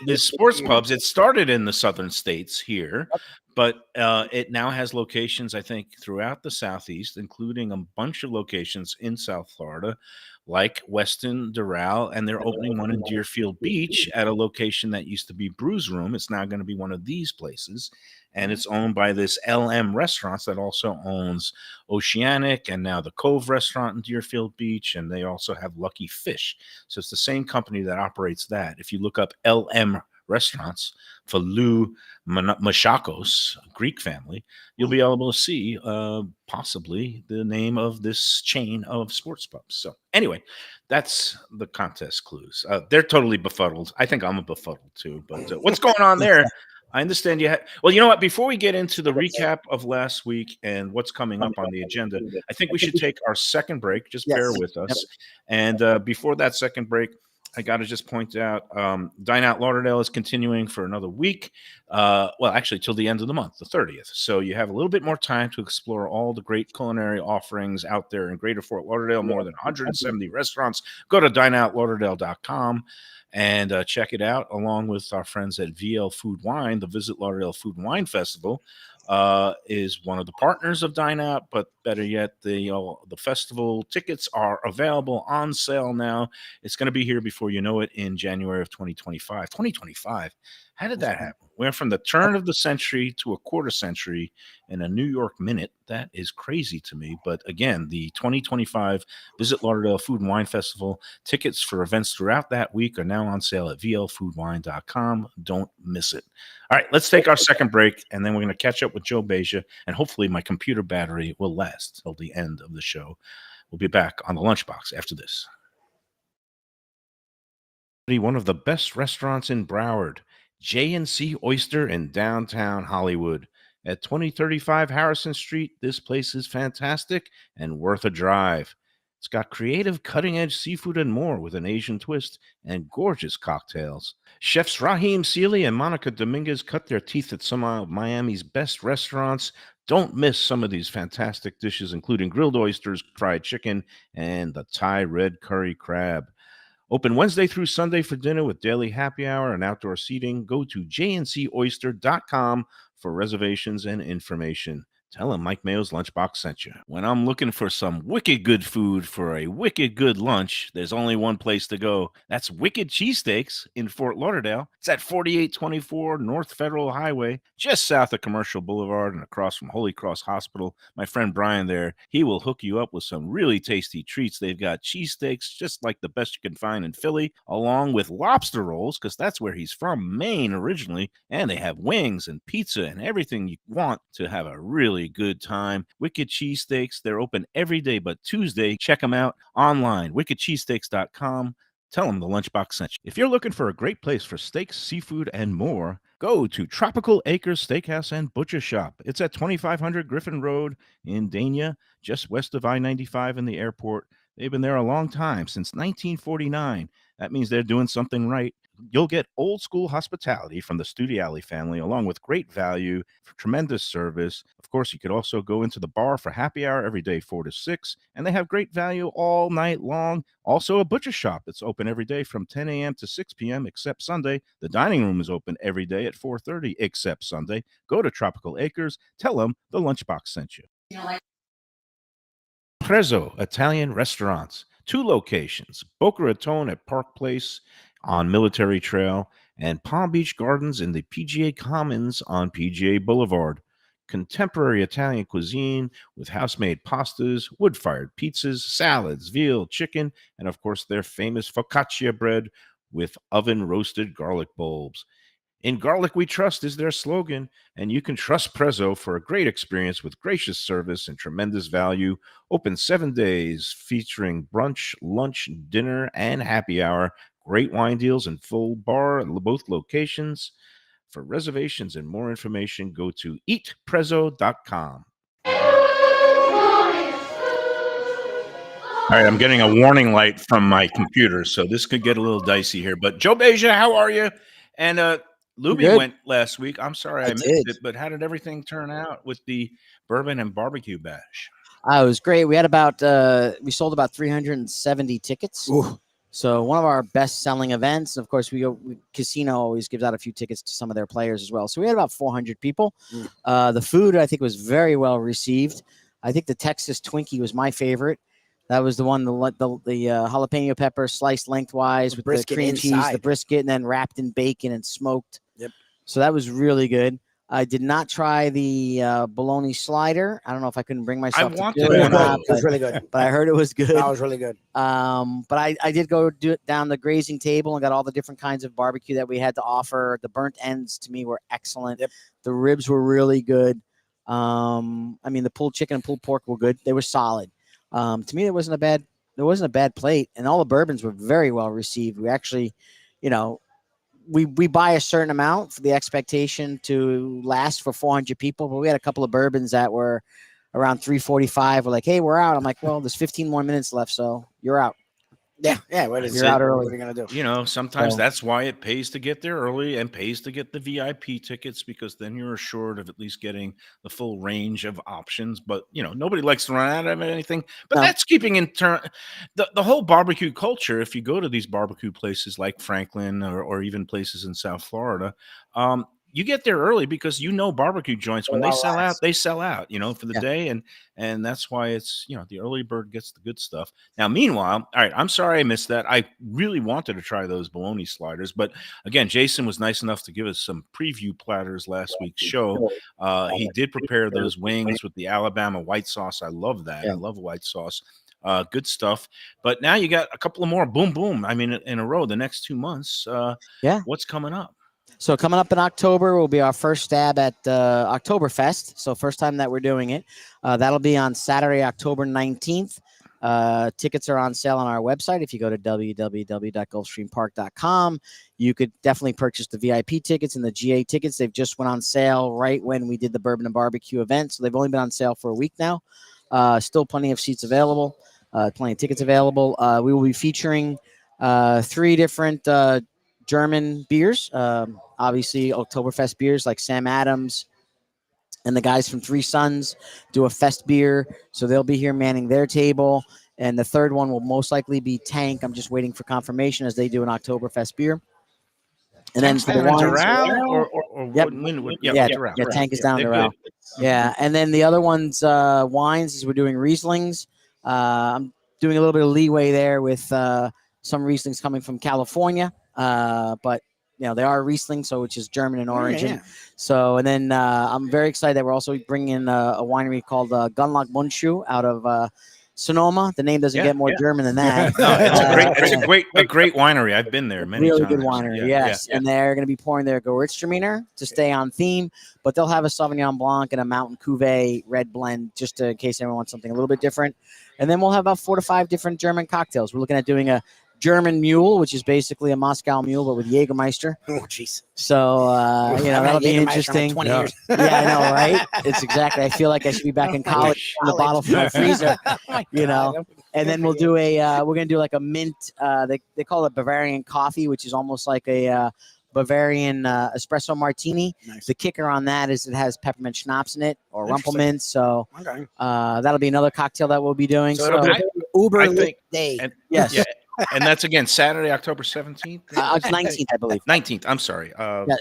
the sports pubs. It started in the southern states here, but it now has locations, I think, throughout the Southeast, including a bunch of locations in South Florida, like Weston Doral, and they're opening one in Deerfield Beach at a location that used to be Brews Room. It's now going to be one of these places, and it's owned by this LM Restaurants that also owns Oceanic and now the Cove Restaurant in Deerfield Beach, and they also have Lucky Fish. So it's the same company that operates that. If you look up LM Restaurants for Lou Machakos, Greek family, you'll be able to see possibly the name of this chain of sports pubs. So anyway, that's the contest clues. They're totally befuddled. I think I'm a befuddled too. But what's going on there? I understand you well, you know what? Before we get into the recap of last week and what's coming up on the agenda, I think we should take our second break. Just bear with us. And before that second break, I got to just point out Dine Out Lauderdale is continuing for another week. Well, actually, till the end of the month, the 30th. So you have a little bit more time to explore all the great culinary offerings out there in Greater Fort Lauderdale, more than 170 restaurants. Go to dineoutlauderdale.com and check it out, along with our friends at VL Food Wine. The Visit Lauderdale Food and Wine Festival is one of the partners of Dine Out, but better yet, the festival tickets are available on sale now. It's going to be here before you know it in January of 2025. 2025. How did that happen? We went from the turn of the century to a quarter century in a New York minute. That is crazy to me. But again, the 2025 Visit Lauderdale Food and Wine Festival tickets for events throughout that week are now on sale at vlfoodwine.com. Don't miss it. All right, let's take our second break, and then we're going to catch up with Joe Beja, and hopefully my computer battery will last till the end of the show. We'll be back on the Lunchbox after this. One of the best restaurants in Broward, J&C Oyster in downtown Hollywood. At 2035 Harrison Street, this place is fantastic and worth a drive. It's got creative, cutting-edge seafood and more with an Asian twist and gorgeous cocktails. Chefs Raheem Seeley and Monica Dominguez cut their teeth at some of Miami's best restaurants. Don't miss some of these fantastic dishes, including grilled oysters, fried chicken, and the Thai red curry crab. Open Wednesday through Sunday for dinner with daily happy hour and outdoor seating. Go to jncoyster.com for reservations and information. Tell them Mike Mayo's Lunchbox sent you. When I'm looking for some wicked good food for a wicked good lunch, there's only one place to go. That's Wicked Cheesesteaks in Fort Lauderdale. It's at 4824 North Federal Highway, just south of Commercial Boulevard and across from Holy Cross Hospital. My friend Brian there, he will hook you up with some really tasty treats. They've got cheesesteaks, just like the best you can find in Philly, along with lobster rolls, because that's where he's from, Maine originally. And they have wings and pizza and everything you want to have a really good time. Wicked Cheesesteaks, they're open every day but Tuesday. Check them out online, wickedcheesesteaks.com. Tell them the Lunchbox sent you. If you're looking for a great place for steaks, seafood, and more, go to Tropical Acres Steakhouse and Butcher Shop. It's at 2500 Griffin Road in Dania, just west of I-95 in the airport. They've been there a long time, since 1949. That means they're doing something right. You'll get old school hospitality from the Studiali family, along with great value, for tremendous service. Of course, you could also go into the bar for happy hour every day, 4 to 6, and they have great value all night long. Also, a butcher shop that's open every day from 10 a.m. to 6 p.m. except Sunday. The dining room is open every day at 4:30 except Sunday. Go to Tropical Acres. Tell them the Lunchbox sent you. Prezzo Italian Restaurants, 2 locations, Boca Raton at Park Place on Military Trail, and Palm Beach Gardens in the PGA Commons on PGA Boulevard. Contemporary Italian cuisine with house-made pastas, wood-fired pizzas, salads, veal, chicken, and of course their famous focaccia bread with oven-roasted garlic bulbs. In Garlic We Trust is their slogan, and you can trust Prezzo for a great experience with gracious service and tremendous value. Open 7 days, featuring brunch, lunch, dinner, and happy hour. Great wine deals and full bar at both locations. For reservations and more information, go to eatprezzo.com. All right, I'm getting a warning light from my computer, so this could get a little dicey here. But Joe Beja, how are you? And Lubie Good. went last week. I'm sorry I missed did. it, but how did everything turn out with the bourbon and barbecue bash? It was great. We had about we sold about 370 tickets. Ooh. So one of our best-selling events. Of course, Casino always gives out a few tickets to some of their players as well. So we had about 400 people. The food, I think, was very well received. I think the Texas Twinkie was my favorite. That was the one, the jalapeno pepper sliced lengthwise with the cream cheese, the inside. brisket, and then wrapped in bacon and smoked. Yep. So that was really good. I did not try the bologna slider. I don't know if I couldn't bring myself to wanted do to it or know. not, It was really good. but I heard it was good. That was really good. But I did go do it down the grazing table and got all the different kinds of barbecue that we had to offer. The burnt ends to me were excellent. Yep. The ribs were really good. I mean, the pulled chicken and pulled pork were good. They were solid. To me, there wasn't a bad plate, and all the bourbons were very well received. We actually, we buy a certain amount for the expectation to last for 400 people, but we had a couple of bourbons that were around 3:45. We're like, hey, we're out. I'm like, well, there's 15 more minutes left, so you're out. Yeah. What is You're it? out early. What are you gonna do? Sometimes So- that's why it pays to get there early and pays to get the VIP tickets, because then you're assured of at least getting the full range of options. But nobody likes to run out of anything. But No. that's keeping in turn the whole barbecue culture. If you go to these barbecue places like Franklin or even places in South Florida, you get there early because barbecue joints, when they sell out, they sell out, for the day. And that's why it's, the early bird gets the good stuff. Now, meanwhile, all right, I'm sorry I missed that. I really wanted to try those bologna sliders. But again, Jason was nice enough to give us some preview platters last week's show. He did prepare those wings with the Alabama white sauce. I love that. Yeah. I love white sauce. Good stuff. But now you got a couple of more boom. I mean, in a row, the next 2 months. What's coming up? So coming up in October will be our first stab at Oktoberfest. So first time that we're doing it. That'll be on Saturday, October 19th. Tickets are on sale on our website. If you go to www.gulfstreampark.com, you could definitely purchase the VIP tickets and the GA tickets. They've just went on sale right when we did the Bourbon and Barbecue event. So they've only been on sale for a week now. Still plenty of seats available, plenty of tickets available. We will be featuring 3 different German beers, obviously Oktoberfest beers like Sam Adams and the guys from Three Sons do a fest beer. So they'll be here manning their table. And the third one will most likely be Tank. I'm just waiting for confirmation as they do an Oktoberfest beer. And then for the wines, Tank is down the route. Yeah. And then the other ones, wines, is we're doing Rieslings. I'm doing a little bit of leeway there with some Rieslings coming from California. But they are Riesling, which is German in origin. Yeah. So, and then I'm very excited that we're also bringing in a winery called Gunlock Mundschuh out of Sonoma. The name doesn't get more German than that. No, it's a great winery. I've been there many really times. Good winery, yes. Yeah. And they're going to be pouring their Gewürztraminer to stay on theme, but they'll have a Sauvignon Blanc and a Mountain Cuvée red blend just in case everyone wants something a little bit different. And then we'll have about 4 to 5 different German cocktails. We're looking at doing a German Mule, which is basically a Moscow Mule, but with Jägermeister. Oh, jeez. So, that'll be interesting. 20 years. Yeah, I know, right? It's exactly. I feel like I should be back in college in the bottle from my freezer, And then we'll do we're going to do like a mint, they call it Bavarian coffee, which is almost like a Bavarian espresso martini. Nice. The kicker on that is it has peppermint schnapps in it or rumpelmint. So Okay. that'll be another cocktail that we'll be doing. So it'll be Uber I think- day. Yes. Yeah. And that's again Saturday, October 17th. It's 19th, I believe. 19th. I'm sorry.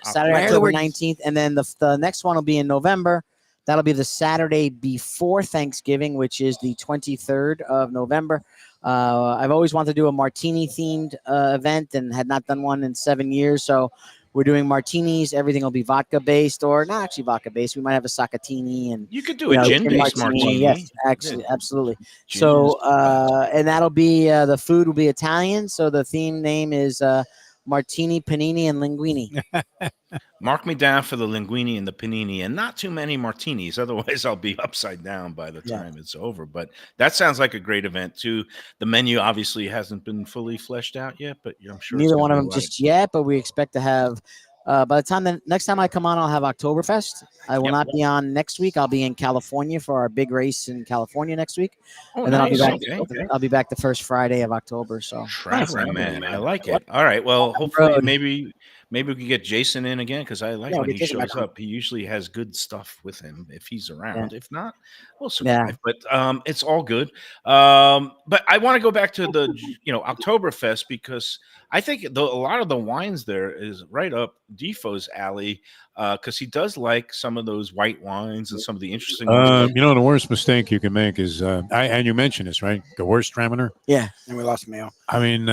Saturday, October 19th. And then the next one will be in November. That'll be the Saturday before Thanksgiving, which is the 23rd of November. I've always wanted to do a martini-themed event and had not done one in 7 years. So We're doing martinis. Everything will be vodka based, or not actually vodka based. We might have a Sacatini and You could do a gin-based martini. Yes, actually, absolutely. Gin So, is and that'll be the food will be Italian. So the theme name is Martini, Panini, and Linguini. Mark me down for the linguine and the panini, and not too many martinis. Otherwise, I'll be upside down by the time it's over. But that sounds like a great event too. The menu obviously hasn't been fully fleshed out yet, but I'm sure Neither one of them just yet, but we expect to have. By the time next time I come on, I'll have Oktoberfest. I will not be on next week. I'll be in California for our big race in California next week, and then I'll be back. I'll be back the first Friday of October. So traveling man, I like it. All right, well, hopefully maybe we can get Jason in again because I like when he shows up. He usually has good stuff with him if he's around. If not, we'll survive. But it's all good. But I want to go back to the Oktoberfest because I think a lot of the wines there is right up Defo's alley because he does like some of those white wines and some of the interesting ones. The worst mistake you can make is, and you mentioned this, right? The worst Traminer. Yeah, and we lost Mayo. I mean,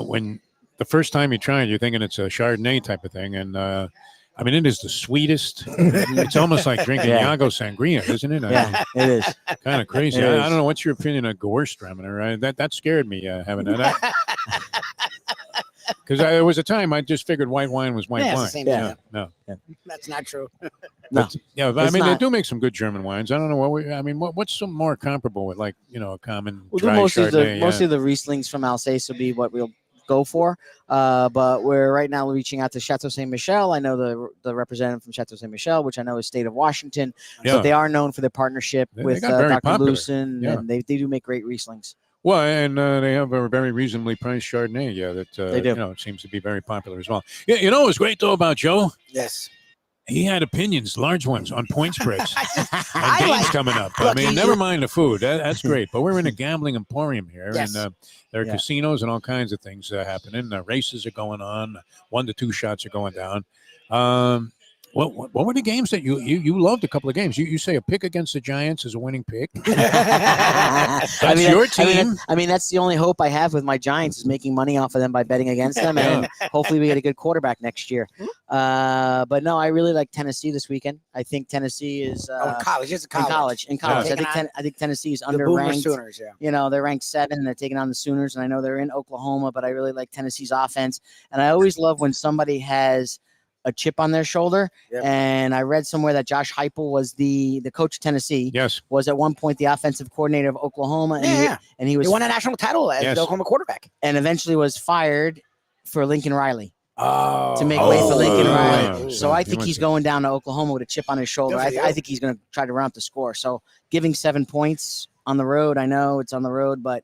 when the first time you try it, you're thinking it's a Chardonnay type of thing, and I mean, it is the sweetest. It's almost like drinking Yago Sangria, isn't it? It is kind of crazy. I don't know. What's your opinion of Gewürztraminer? Right? That scared me having that. Because there was a time I just figured white wine was white wine. No, that's not true. No, I mean they do make some good German wines. I don't know what's some more comparable with a common dry Chardonnay. Mostly the Rieslings from Alsace will be what we'll go for. But we're right now reaching out to Chateau Saint Michel. I know the representative from Chateau Saint Michel, which I know is State of Washington. But they are known for their partnership with Dr. Lucen, and they do make great Rieslings. Well, and they have a very reasonably priced Chardonnay, that they do. It seems to be very popular as well. Yeah, what's great though about Joe? Yes. He had opinions, large ones, on point spreads and games coming up. I mean, never mind the food. That's great. But we're in a gambling emporium here, and there are casinos and all kinds of things happening. Races are going on. 1 to 2 shots are going down. What were the games that you loved? A couple of games. You say a pick against the Giants is a winning pick. That's your team. I mean, that's the only hope I have with my Giants is making money off of them by betting against them, and hopefully we get a good quarterback next year. But no, I really like Tennessee this weekend. I think Tennessee is college. It's In college. I think Tennessee is underranked. Sooners, they're ranked 7. They're taking on the Sooners, and I know they're in Oklahoma, but I really like Tennessee's offense. And I always love when somebody has a chip on their shoulder. And I read somewhere that Josh Heupel was the coach of Tennessee. Yes. Was at one point the offensive coordinator of Oklahoma. And he was won a national title as the Oklahoma quarterback. And eventually was fired for Lincoln Riley. To make way for Lincoln Riley. So I think he's going down to Oklahoma with a chip on his shoulder. I think he's going to try to run up the score. So giving 7 points on the road. I know it's on the road, but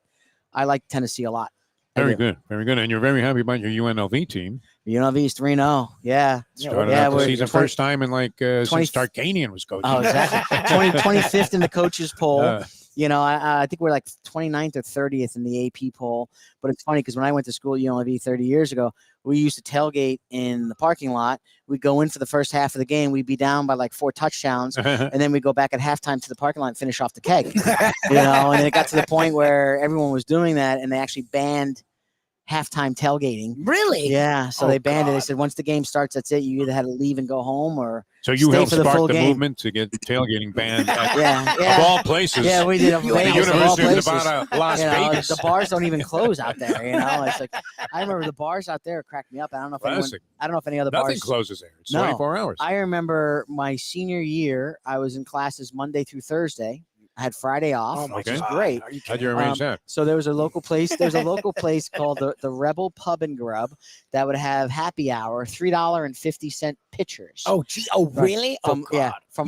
I like Tennessee a lot. Very good. Very good. And you're very happy about your UNLV team. UNLV is 3-0. Yeah. Started out the season first time in since Tarkanian was coaching. Oh, exactly. 25th in the coaches poll. I think we're like 29th or 30th in the AP poll. But it's funny because when I went to school at UNLV 30 years ago, we used to tailgate in the parking lot. We'd go in for the first half of the game. We'd be down by like 4 touchdowns. And then we'd go back at halftime to the parking lot and finish off the keg. And then it got to the point where everyone was doing that and they actually banned halftime tailgating. Really? Yeah. So they banned it. They said once the game starts, that's it. You either had to leave and go home or so you helped spark the movement to get tailgating banned of all places. Yeah, we did. The University of Nevada, Las Vegas. The bars don't even close out there. It's like I remember the bars out there cracked me up. I don't know if any other Nothing bars closes there. It's 24 hours. I remember my senior year, I was in classes Monday through Thursday. I had Friday off, which is great. How'd you arrange that? So there was a local place. There's a local place called the Rebel Pub and Grub that would have happy hour, $3.50 pitchers. Oh, gee. Oh, really? From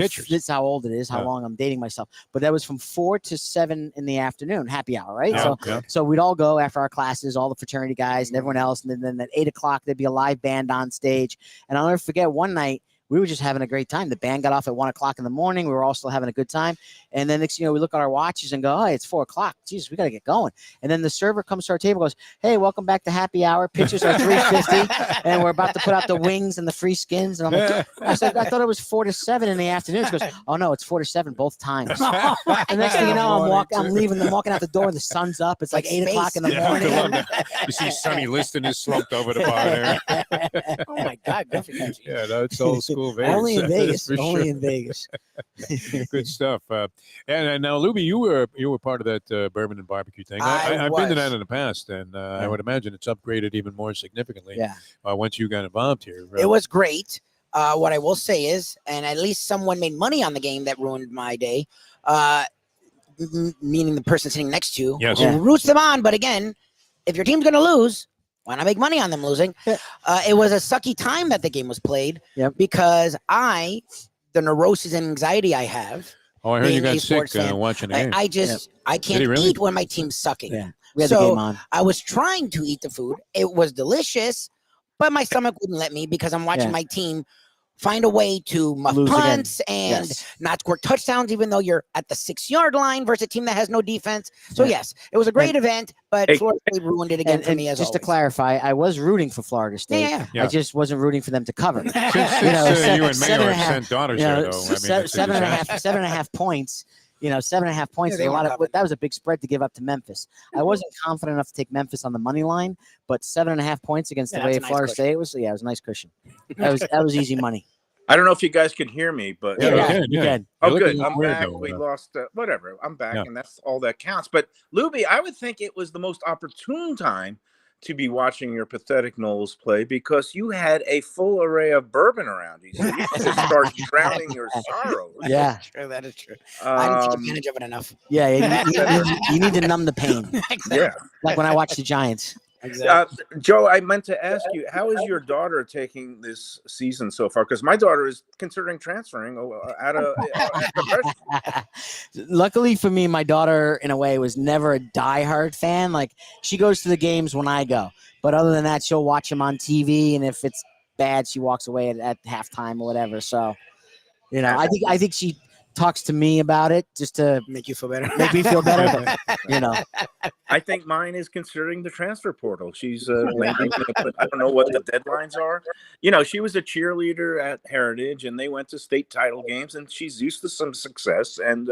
pitchers. This is how old it is, how long I'm dating myself. But that was from 4 to 7 in the afternoon, happy hour, right? So we'd all go after our classes, all the fraternity guys and everyone else. And then at 8 o'clock, there'd be a live band on stage. And I'll never forget one night, we were just having a great time. The band got off at 1 o'clock in the morning. We were all still having a good time. And then next, we look at our watches and go, oh, it's 4 o'clock. Jesus, we got to get going. And then the server comes to our table and goes, hey, welcome back to happy hour. Pitches are $3.50. And we're about to put out the wings and the free skins. And I'm like, I said, I thought it was 4 to 7 in the afternoon. She goes, oh, no, it's 4 to 7 both times. The next thing you know, I'm leaving. I'm walking out the door. The sun's up. It's like 8 o'clock in the morning. You see Sonny Liston is slumped over the bar there. Oh my God, good for you. Yeah, that's old school Vegas. Only in Vegas. For Only sure. in Vegas. Good stuff. And now, Lubie, you were part of that bourbon and barbecue thing. I've been to that in the past, and I would imagine it's upgraded even more significantly. Yeah. Once you got involved here. It was great. What I will say is, and at least someone made money on the game that ruined my day. Meaning the person sitting next to you, Yes. who roots them on. But again, if your team's going to lose, why not make money on them losing? It was a sucky time that the game was played because the neurosis and anxiety I have. Oh, I heard you being a got sick sports fan, watching the game. I can't really? eat when my team's sucking. Yeah. We had the game on. I was trying to eat the food. It was delicious, but my stomach wouldn't let me because I'm watching my team find a way to muff Lose punts again. and not score touchdowns, even though you're at the 6-yard line versus a team that has no defense. So yes, it was a great event, but Florida State ruined it again for me. As just always. to clarify, I was rooting for Florida State. Yeah. I just wasn't rooting for them to cover. Since you and Mayo have 7.5 sent daughters there, though. It's a 7.5 points. 7.5 points. they is a lot weren't of, that was a big spread to give up to Memphis. I wasn't confident enough to take Memphis on the money line, but 7.5 points against the way that's a nice Florida cushion. State was. Yeah, it was a nice cushion. That was easy money. I don't know if you guys can hear me, but Yeah, we Yeah, can, you yeah. can. oh, You're good. looking I'm weird, back. though. We lost whatever. I'm back, Yeah. and that's all that counts. But Lubie, I would think it was the most opportune time to be watching your pathetic Knowles play because you had a full array of bourbon around you. So you could just start drowning your sorrows. Yeah. That is true. I didn't take Um, advantage of it enough. Yeah, you need to numb the pain. yeah. Like when I watch the Giants. Joe, I meant to ask you, how is your daughter taking this season so far? Because my daughter is considering transferring out of Luckily for me, my daughter, in a way, was never a diehard fan. Like, she goes to the games when I go. But other than that, she'll watch them on TV. And if it's bad, she walks away at halftime or whatever. So, I think she talks to me about it just to Make you feel better. make me feel better. But, I think mine is considering the transfer portal. She's maybe, but I don't know what the deadlines are. She was a cheerleader at Heritage, and they went to state title games, and she's used to some success, and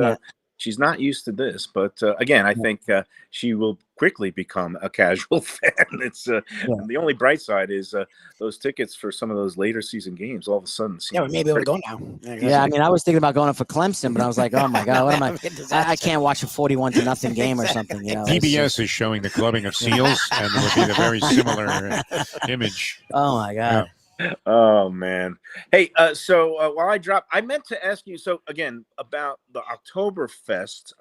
she's not used to this. But again, I think she will quickly become a casual fan. It's and the only bright side is those tickets for some of those later season games. All of a sudden, Yeah, we may be able to go now. yeah, I mean, I was thinking about going up for Clemson, but I was like, oh my God, what am I can't watch a 41-0 game or something. PBS is showing the clubbing of seals, and it would be a very similar image. Oh my God. Oh man. Hey, so while I drop, I meant to ask you, so again, about the Oktoberfest,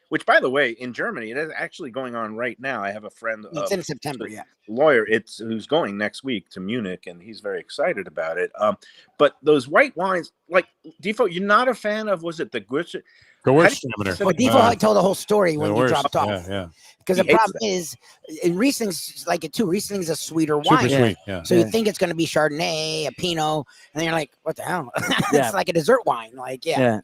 which by the way, in Germany, it is actually going on right now. I have a friend, It's in September, lawyer, who's going next week to Munich, and he's very excited about it. But those white wines, like Defo, you're not a fan of, was it the Gewürztraminer? Gewürztraminer. Well, Defo told the whole story when The you worst. dropped off. Yeah. Because the He hates problem is, in Riesling's like it too. Riesling's a sweeter Super wine. sweet. Yeah. So you think it's going to be Chardonnay, a Pinot, and then you're like, what the hell? Yeah. It's like a dessert wine. Like, Yeah.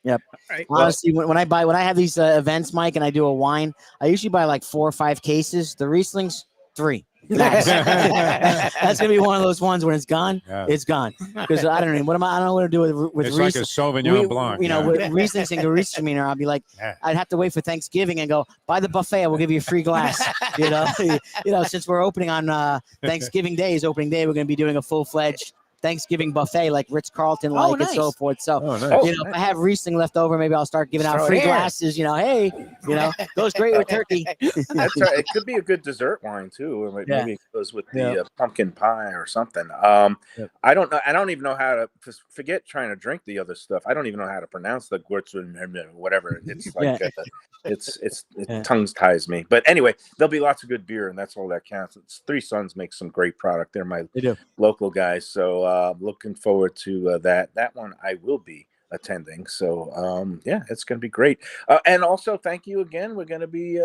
Yep. Right. Honestly, when I have these events, Mike, and I do a wine, I usually buy like 4 or 5 cases. The Riesling's 3. Max. That's gonna be one of those ones when it's gone. Yeah. It's gone because I don't know. I don't know what to do with It's Riesling. like a Sauvignon Blanc. With Rieslings and Gewürztraminer, I'll be like, Yeah. I'd have to wait for Thanksgiving and go buy the buffet. We'll give you a free glass. Since we're opening on Thanksgiving Day is opening day, we're gonna be doing a full-fledged Thanksgiving buffet like Ritz Carlton, nice. and so forth. So, Oh, nice. if I have Riesling left over, maybe I'll start giving out Throw it free here. glasses. Hey, goes great with turkey. That's right. It could be a good dessert wine too. Or maybe it goes with the pumpkin pie or something. I don't know. I don't even know how to forget trying to drink the other stuff. I don't even know how to pronounce the Gewürztraminer, whatever. It's like it tongue ties me. But anyway, there'll be lots of good beer, and that's all that counts. Three Sons makes some great product. They're my local guys, so looking forward to that. That one I will be attending. So it's going to be great. And also, thank you again. We're going to be.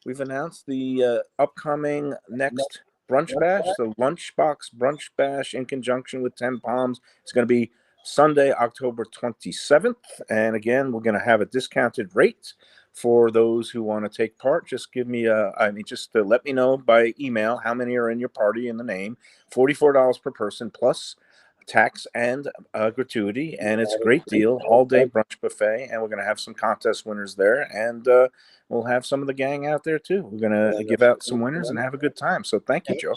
We've announced the upcoming next Brunch Bash, the Lunchbox Brunch Bash in conjunction with 10 Palms. It's going to be Sunday, October 27th. And again, we're going to have a discounted rate for those who want to take part. Just give me let me know by email how many are in your party and the name. $44 per person plus tax and gratuity, and it's a great deal. All day brunch buffet, and we're going to have some contest winners there, and we'll have some of the gang out there too. We're going to give out some winners and have a good time. So thank you, Joe.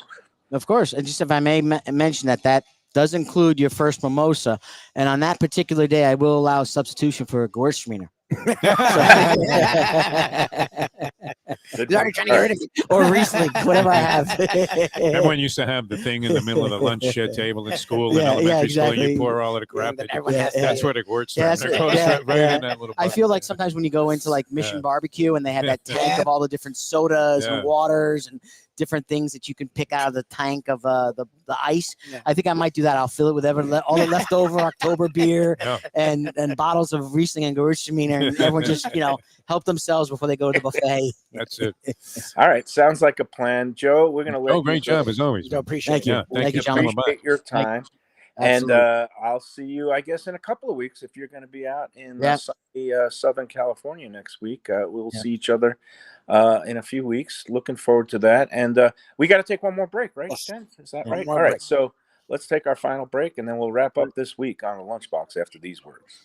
Of course. And just if I may mention that does include your first mimosa, and on that particular day, I will allow substitution for a Gulfstream. Or Riesling, whatever I have. Everyone used to have the thing in the middle of the lunch table at school, in elementary school, and you pour all of the crap. That's what it works. Right in that little I feel like sometimes when you go into like Mission Barbecue and they have that tank of all the different sodas and waters and different things that you can pick out of the tank of the ice. I think I might do that. I'll fill it with all the leftover October beer and bottles of Riesling and Gewürztraminer, and everyone just help themselves before they go to the buffet. That's it. All right, sounds like a plan, Joe. We're gonna let you great job as always. Joe, appreciate you. Thank you, gentlemen. Appreciate your time. Absolutely. And I'll see you, I guess, in a couple of weeks if you're going to be out in Southern California next week. We'll see each other in a few weeks. Looking forward to that. And we got to take one more break, right, Jen? Is that right? All right. So let's take our final break, and then we'll wrap up this week on the Lunchbox after these words.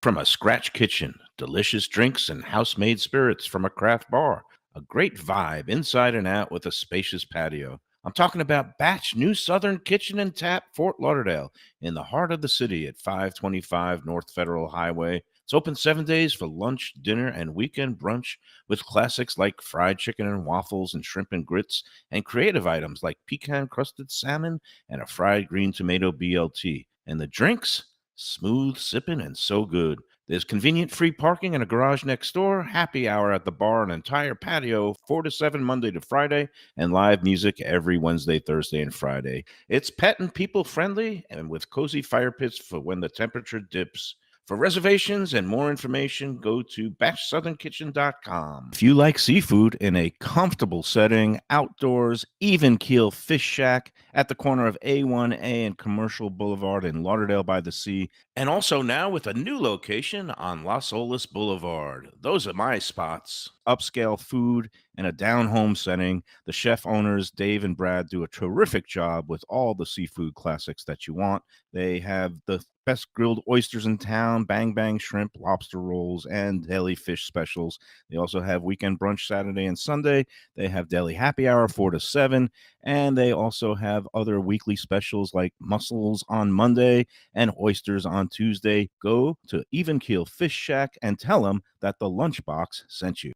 From a scratch kitchen, delicious drinks and house-made spirits from a craft bar. A great vibe inside and out with a spacious patio. I'm talking about Batch New Southern Kitchen and Tap, Fort Lauderdale, in the heart of the city at 525 North Federal Highway. It's open 7 days for lunch, dinner, and weekend brunch with classics like fried chicken and waffles and shrimp and grits, and creative items like pecan-crusted salmon and a fried green tomato BLT. And the drinks? Smooth sipping and so good. There's convenient free parking and a garage next door, happy hour at the bar, an entire patio, 4 to 7 Monday to Friday, and live music every Wednesday, Thursday, and Friday. It's pet and people friendly and with cozy fire pits for when the temperature dips. For reservations and more information, go to batchsouthernkitchen.com. If you like seafood in a comfortable setting, outdoors, even keel fish shack at the corner of A1A and Commercial Boulevard in Lauderdale by the Sea, and also now with a new location on Las Olas Boulevard. Those are my spots. Upscale food and a down-home setting. The chef owners, Dave and Brad, do a terrific job with all the seafood classics that you want. They have the best grilled oysters in town, bang bang shrimp, lobster rolls, and deli fish specials. They also have weekend brunch Saturday and Sunday. They have deli happy hour 4 to 7, and they also have other weekly specials like mussels on Monday and oysters on Tuesday. Go to Even Keel Fish Shack and tell them that the Lunchbox sent you.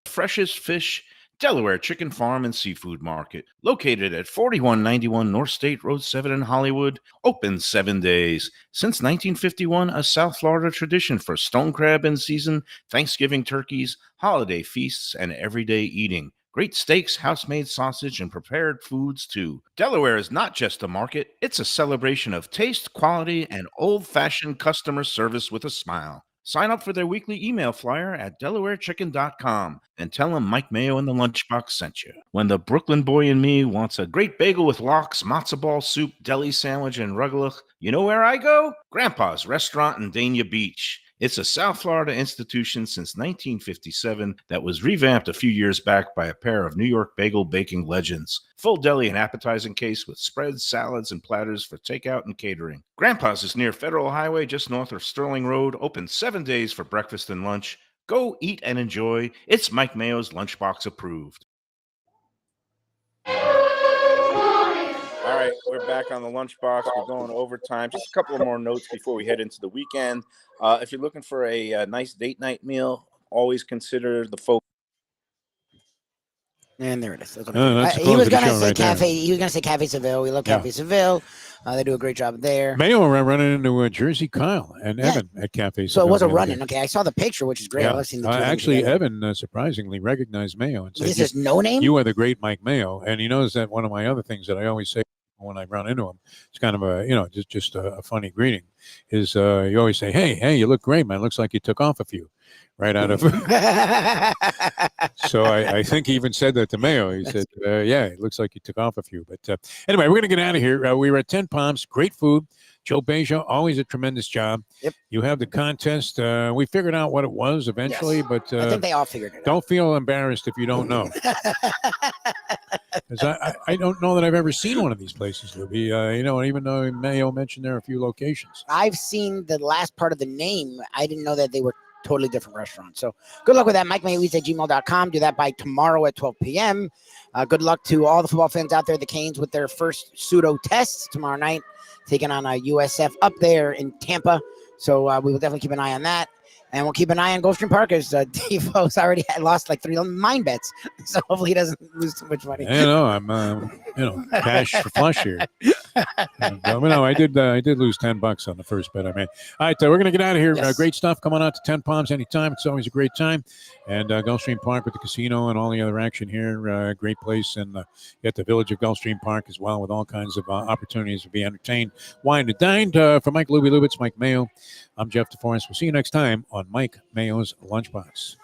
Freshest fish, Delaware Chicken Farm and Seafood Market, located at 4191 North State Road 7 in Hollywood, open 7 days. Since 1951, a South Florida tradition for stone crab in season, Thanksgiving turkeys, holiday feasts, and everyday eating. Great steaks, house-made sausage, and prepared foods, too. Delaware is not just a market, it's a celebration of taste, quality, and old-fashioned customer service with a smile. Sign up for their weekly email flyer at DelawareChicken.com and tell them Mike Mayo and the Lunchbox sent you. When the Brooklyn boy in me wants a great bagel with lox, matzo ball soup, deli sandwich, and rugelach, you know where I go? Grandpa's Restaurant in Dania Beach. It's a South Florida institution since 1957 that was revamped a few years back by a pair of New York bagel baking legends. Full deli and appetizing case with spreads, salads, and platters for takeout and catering. Grandpa's is near Federal Highway just north of Sterling Road, open 7 days for breakfast and lunch. Go eat and enjoy. It's Mike Mayo's Lunchbox approved. All right, we're back on the Lunchbox. We're going overtime. Just a couple of more notes before we head into the weekend. If you're looking for a nice date night meal, always consider the folk. And there it is. That's what that's he was the going to show say right there. Cafe. He was going to say Cafe Seville. We love Cafe Seville. They do a great job there. Mayo running into Jersey Kyle and Evan at Cafe. So it was a run-in. Okay, I saw the picture, which is great. Yeah. I've seen the actually, Evan surprisingly recognized Mayo and said, "This is no name. You are the great Mike Mayo." And he knows that one of my other things that I always say when I run into him, it's kind of a just a funny greeting. Is you always say, "Hey, you look great, man. Looks like you took off a few." right out of. So I think he even said that to Mayo. He said, yeah, it looks like he took off a few. But anyway, we're going to get out of here. We were at 10 Palms. Great food. Joe Beja, always a tremendous job. Yep. You have the contest. We figured out what it was eventually, Yes. but I think they all figured it out. don't feel embarrassed if you don't know. 'Cause I don't know that I've ever seen one of these places, Lubie. Even though Mayo mentioned there are a few locations. I've seen the last part of the name. I didn't know that they were totally different restaurants. So good luck with that. MikeMayoEats@gmail.com. Do that by tomorrow at 12 p.m. Good luck to all the football fans out there. The Canes with their first pseudo test tomorrow night, taking on USF up there in Tampa. So we will definitely keep an eye on that. And we'll keep an eye on Gulfstream Park as Defo's already lost like 3 mine bets. So hopefully he doesn't lose too much money. I'm cash for flush here. I did lose $10 on the first bet I made. All right, we're gonna get out of here. Yes. Great stuff coming out to 10 Palms anytime. It's always a great time. And Gulfstream Park with the casino and all the other action here, great place. And you got the village of Gulfstream Park as well, with all kinds of opportunities to be entertained, wine and dined. For Mike Lubie, it's Mike Mayo. I'm Jeff DeForest. We'll see you next time on Mike Mayo's Lunchbox.